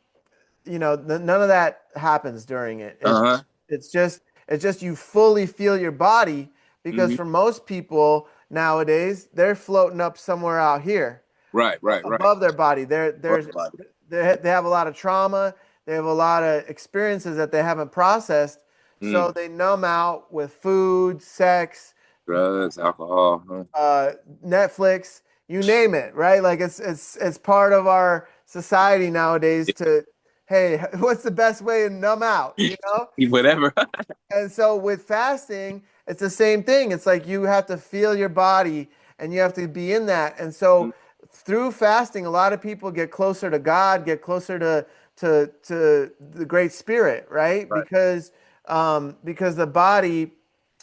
none of that happens during it. Uh-huh. It's just you fully feel your body, because Mm-hmm. for most people nowadays, they're floating up somewhere out here Right. Right. Right. above their body. Love about it. They have a lot of trauma. They have a lot of experiences that they haven't processed. Mm. So they numb out with food, sex, Drugs, alcohol. Huh? uh, Netflix, you name it, right? Like it's part of our society nowadays to, hey, what's the best way to numb out, Whatever. And so with fasting, it's the same thing. It's like you have to feel your body, and you have to be in that. And so through fasting, a lot of people get closer to God, get closer to the Great Spirit, right? Right. Because the body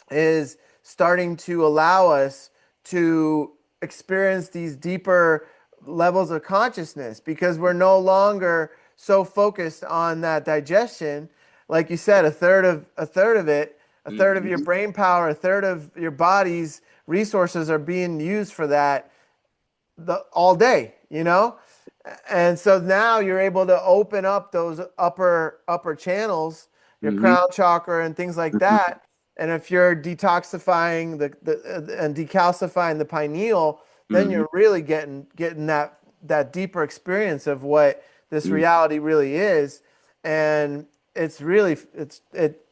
is starting to allow us to experience these deeper levels of consciousness, because we're no longer so focused on that digestion. Like you said, a third of your Mm-hmm. brain power, a third of your body's resources are being used for that all day, And so now you're able to open up those upper channels, your Mm-hmm. crown chakra and things like that. And if you're detoxifying and decalcifying the pineal, then Mm-hmm. you're really getting that deeper experience of what this Mm-hmm. reality really is. And it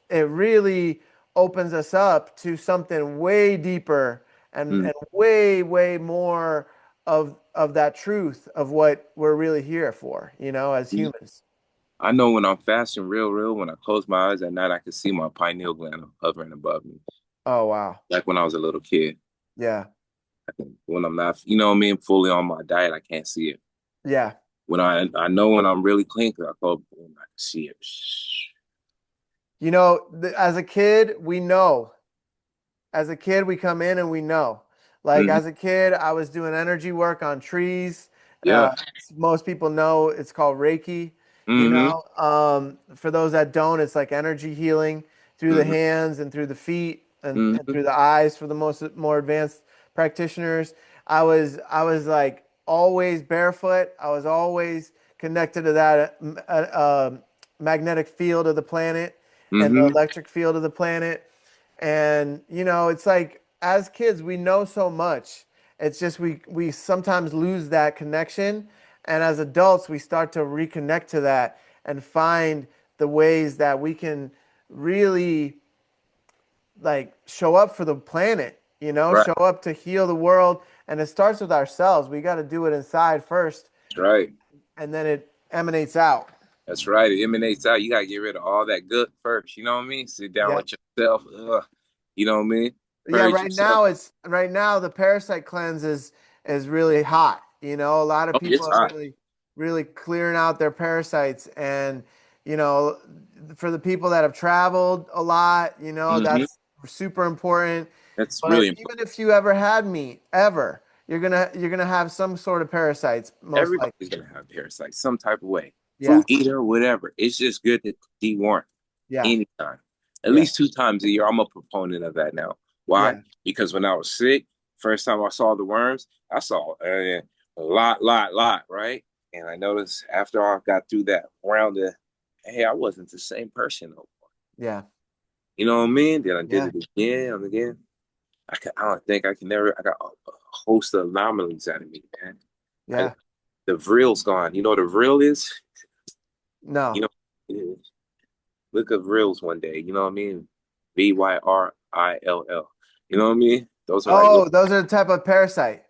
really opens us up to something way deeper, and way, way more of that truth of what we're really here for, as Mm-hmm. humans. I know when I'm fasting real, when I close my eyes at night, I can see my pineal gland hovering above me. Oh, wow. Like when I was a little kid. Yeah. When I'm not, you know what I mean, fully on my diet, I can't see it. Yeah. When I know when I'm really clean, 'cause I go, boom, I can see it. As a kid, we know. As a kid, we come in and we know. Like Mm-hmm. as a kid, I was doing energy work on trees. Yeah. Most people know it's called Reiki. Mm-hmm. For those that don't, it's like energy healing through the Mm-hmm. hands and through the feet, and Mm-hmm. through the eyes for the more advanced practitioners. I was like always barefoot. I was always connected to that magnetic field of the planet, and the Mm-hmm. electric field of the planet. And it's like as kids, we know so much. It's just we sometimes lose that connection. And as adults, we start to reconnect to that and find the ways that we can really like show up for the planet, Right. show up to heal the world. And it starts with ourselves. We got to do it inside first, That's right. and then it emanates out. That's right. It emanates out. You gotta get rid of all that good first. You know what I mean? Sit down Yeah. with yourself. You know what I mean? Yeah, Purge yourself. right now the parasite cleanse is really hot. A lot of Oh, people it's are hot. really clearing out their parasites. And you know for the people that have traveled a lot, Mm-hmm. that's super important. That's But really important. even if you ever had meat, you're gonna have some sort of parasites, most likely. Everybody's gonna have parasites some type of way. Yeah. fruit eater, whatever. It's just good to deworm Yeah. anytime. At Yeah. least 2 times a year. I'm a proponent of that now. Why? Yeah. Because when I was sick, first time I saw the worms, I saw a lot, right? And I noticed after I got through that round of, hey, I wasn't the same person no more. Yeah. You know what I mean? Then I did Yeah. it again and again. I don't think I can never. I got a host of anomalies out of me, man. I, Yeah. the vril's gone. You know what a vril is? You No. know, look at vrills one day. You know what I mean? Vyrill. You know what I mean? Those are like, Oh, those are the type of parasite.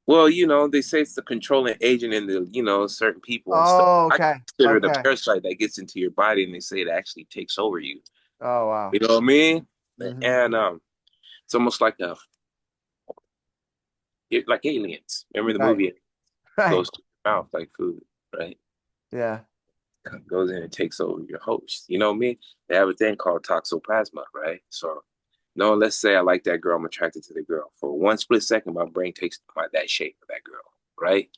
well, they say it's the controlling agent in the, certain people and stuff. Oh, I okay. consider it a Okay. parasite that gets into your body, and they say it actually takes over you. Oh, wow. You know what I mean? Hmm. And it's almost like like aliens. Remember the Right. movie? It Right. goes to your mouth like food, right? Yeah. Goes in and takes over your host. You know what I mean? They have a thing called toxoplasma, right? So, no, let's say I like that girl, I'm attracted to the girl. For one split second, my brain takes that shape of that girl, right?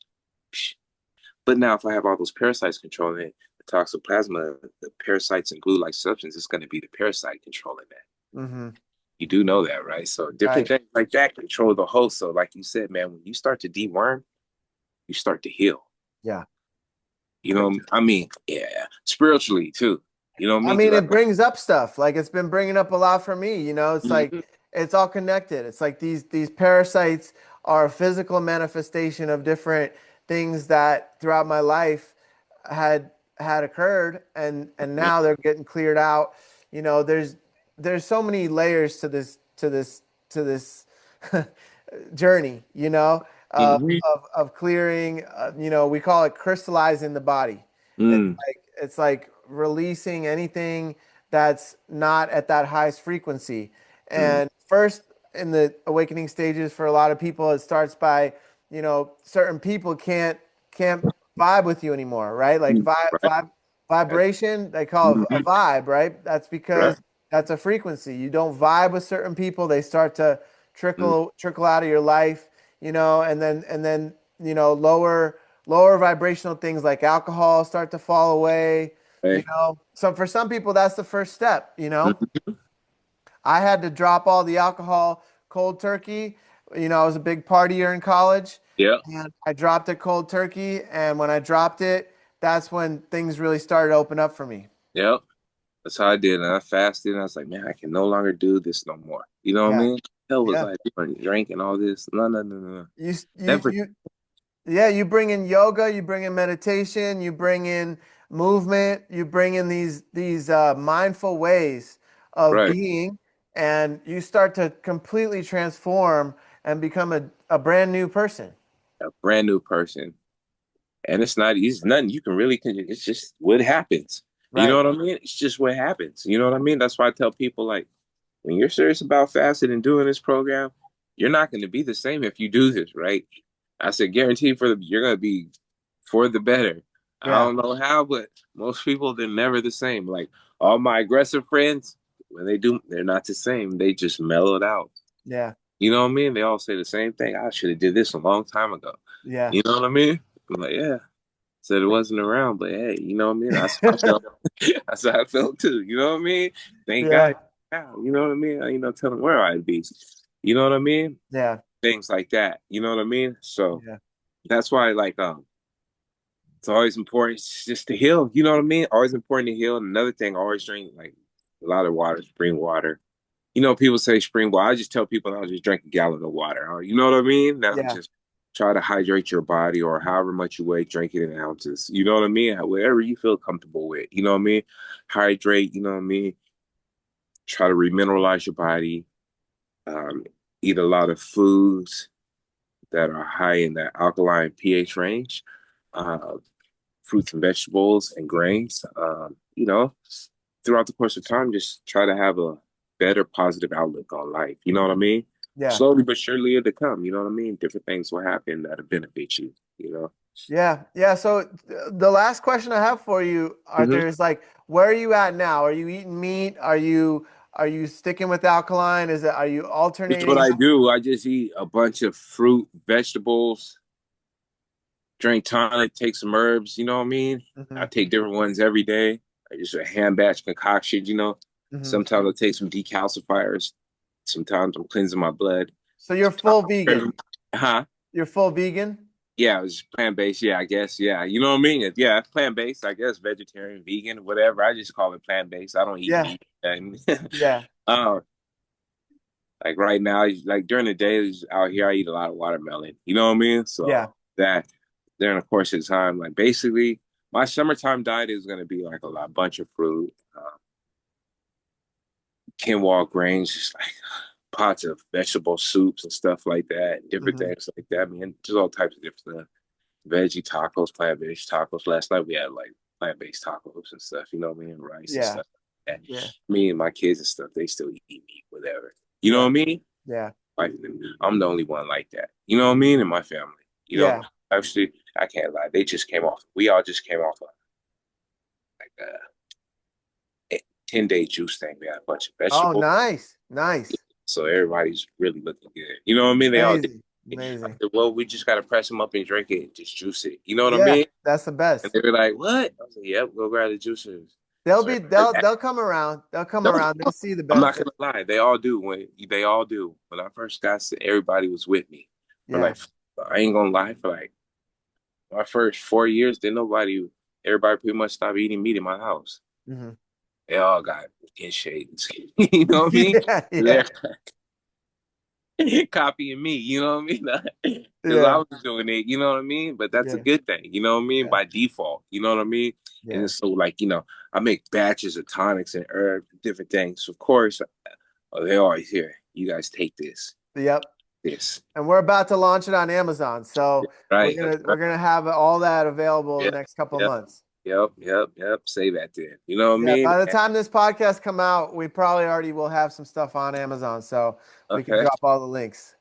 But now, if I have all those parasites controlling it, the toxoplasma, the parasites and glue-like substance, it's going to be the parasite controlling that. Hmm. You do know that, right? So different Right. things like that control the host. So, like you said, man, when you start to deworm, you start to heal. Yeah. You know, I mean, yeah, spiritually too. You know what I I mean? mean, Because it brings up stuff. Like it's been bringing up a lot for me, it's like Mhm. it's all connected. It's like these parasites are a physical manifestation of different things that throughout my life had had occurred and now they're getting cleared out. There's so many layers to this journey, of Mhm. of clearing, we call it crystallizing the body. Mm, It's like releasing anything that's not at that highest frequency. mm, And first, in the awakening stages, for a lot of people, it starts by, certain people can't vibe with you anymore, right? Like mm. Right. vibration, they call it a Mhm. vibe, right? That's Right. because that's a frequency. You don't vibe with certain people, they start to Mm, trickle out of your life, and then lower vibrational things like alcohol start to fall away. right. So for some people that's the first step. Mhm. I had to drop all the alcohol cold turkey. I was a big partier in college, Yeah. and I dropped it cold turkey, and when I dropped it, that's when things really started to open up for me. Yeah. That's how I did. And I fasted. And I was like, man, I can no longer do this no more. You know what I Yeah, mean? Hell was yeah. I doing? Drinking all this? No, no, no, no, no. You you Never. you Yeah, you bring in yoga, you bring in meditation, you bring in movement, you bring in these mindful ways of Right. being, and you start to completely transform and become a brand new person. A brand new person. And it's nothing you can really, it's just what happens. You know Right. what I mean? It's just what happens. You know what I mean? That's why I tell people, like, when you're serious about fasting and doing this program, you're not going to be the same if you do this, right? I said, guarantee you're going to be for the better. I Yeah. don't know how, but most people, they're never the same. Like all my aggressive friends, when they do, they're not the same. They just mellow it out. Yeah. You know what I mean? They all say the same thing. I should have did this a long time ago. Yeah. You know what I mean? I'm like, yeah. Said it wasn't around, but hey, you know what I mean? That's how I felt. That's how I felt too. You know what I mean? Thank Yeah. God. Yeah, you know what I mean? Tell them where I'd be. You know what I mean? Yeah. Things like that. You know what I mean? So Yeah. that's why, like, it's always important just to heal. You know what I mean? Always important to heal. And another thing, always drink like a lot of water, spring water. People say spring water. I just tell people I'll just drink a gallon of water. You know what I mean? That's Yeah. just try to hydrate your body or however much you weigh, drink it in ounces. You know what I mean? Whatever you feel comfortable with. You know what I mean? Hydrate, you know what I mean? Try to remineralize your body. Um, eat a lot of foods that are high in that alkaline pH range. Uh, fruits and vegetables and grains. Throughout the course of time, just try to have a better positive outlook on life. You know what I mean? Yeah. Slowly but surely it'll come. You know what I mean? Different things will happen that'll benefit you. You know. Yeah. Yeah. So the last question I have for you, Mm-hmm. Arthur, is like, where are you at now? Are you eating meat? Are you sticking with alkaline? Are you This is what alternating? I do. I just eat a bunch of fruit, vegetables, drink tonic, take some herbs, you know what I mean? I Hmm. take different ones every day. I just a hand batch concoction, you know. Hmm. Sometimes I take some decalcifiers. Sometimes I'm cleansing my blood. So you're full vegan. Huh? You're full vegan? Yeah, it was plant-based. Yeah, I guess. Yeah, you know what I mean? Yeah, plant-based, I guess, vegetarian, vegan, whatever. I just call it plant-based. I don't eat Yeah. meat. And Yeah. um, like right now, like during the day out here, I eat a lot of watermelon. You know what I mean? Yeah. So that during the course of time, like basically, my summertime diet is gonna be like a lot bunch of fruit, quinoa grains, just like pots of vegetable soups and stuff like that, different Hmm. things like that. I mean, just all types of different stuff. Veggie tacos, plant-based tacos. Last night we had like plant-based tacos and stuff, you know what I mean? Rice and Yeah. stuff like that. Yeah. Me and my kids and stuff, they still eat meat, whatever. You know what Yeah. I mean? Yeah. Like I'm the only one like that. You know what I mean? In my family. You know, Yeah. actually, I can't lie. They just came off. We all just came off of like a 10-day juice thing. We had a bunch of Oh, vegetables. nice. Nice. So everybody's really looking good. You know what I mean? They all did. Amazing. I Amazing. said, well, we just gotta press them up and drink it, just juice it. You know what I Yeah. mean? That's the And best. they were like, "What?" I was like, "Yep, go grab the juicers." They'll So be they'll come around. They'll come no, around. They'll see the I'm not benefit. gonna lie, they all do. They all do. When I first got sick, everybody was with me. For Yeah. like, I ain't gonna lie, for like my first 4 years, didn't nobody, everybody pretty much stopped eating meat in my house. Hmm. They all got in shades. You know what I mean? Yeah. They're Yeah. copying me. You know what I mean? Because I Yeah. was doing it. You know what I mean? But that's a Yeah. good thing. You know what I mean? Yeah. By default. You know what I mean? And Yeah. it's so like I make batches of tonics and herbs, different things. So of course, they always here. You guys take this, Yep. this, And we're about to launch it on Amazon. So we're right? gonna we're gonna have all that available in Yeah, the next couple of yep, months. yep. Say that then. You know what I Yeah, mean? by the time this podcast come out, we probably already will have some stuff on Amazon, so we can Okay. drop all the links.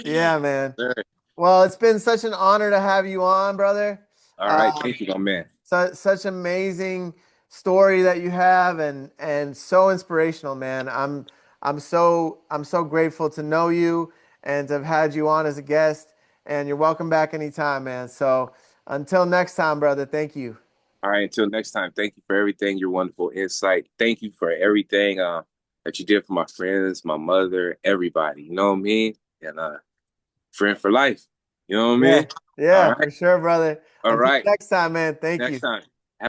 Yeah, man. All right. Well, it's been such an honor to have you on, brother. All right. Um, Thank you, my man. such amazing story that you have, and so inspirational, man. I'm so grateful to know you and to have had you on as a guest. And you're welcome back anytime, man. So until next time, brother. Thank you. All right, until next time, thank you for everything, your wonderful insight. Thank you for everything that you did for my friends, my mother, everybody. You know what I mean? And friend for life. You know what I Yeah, mean? All yeah, right. for sure, brother. All Until right. next time, man. Thank Next you. time.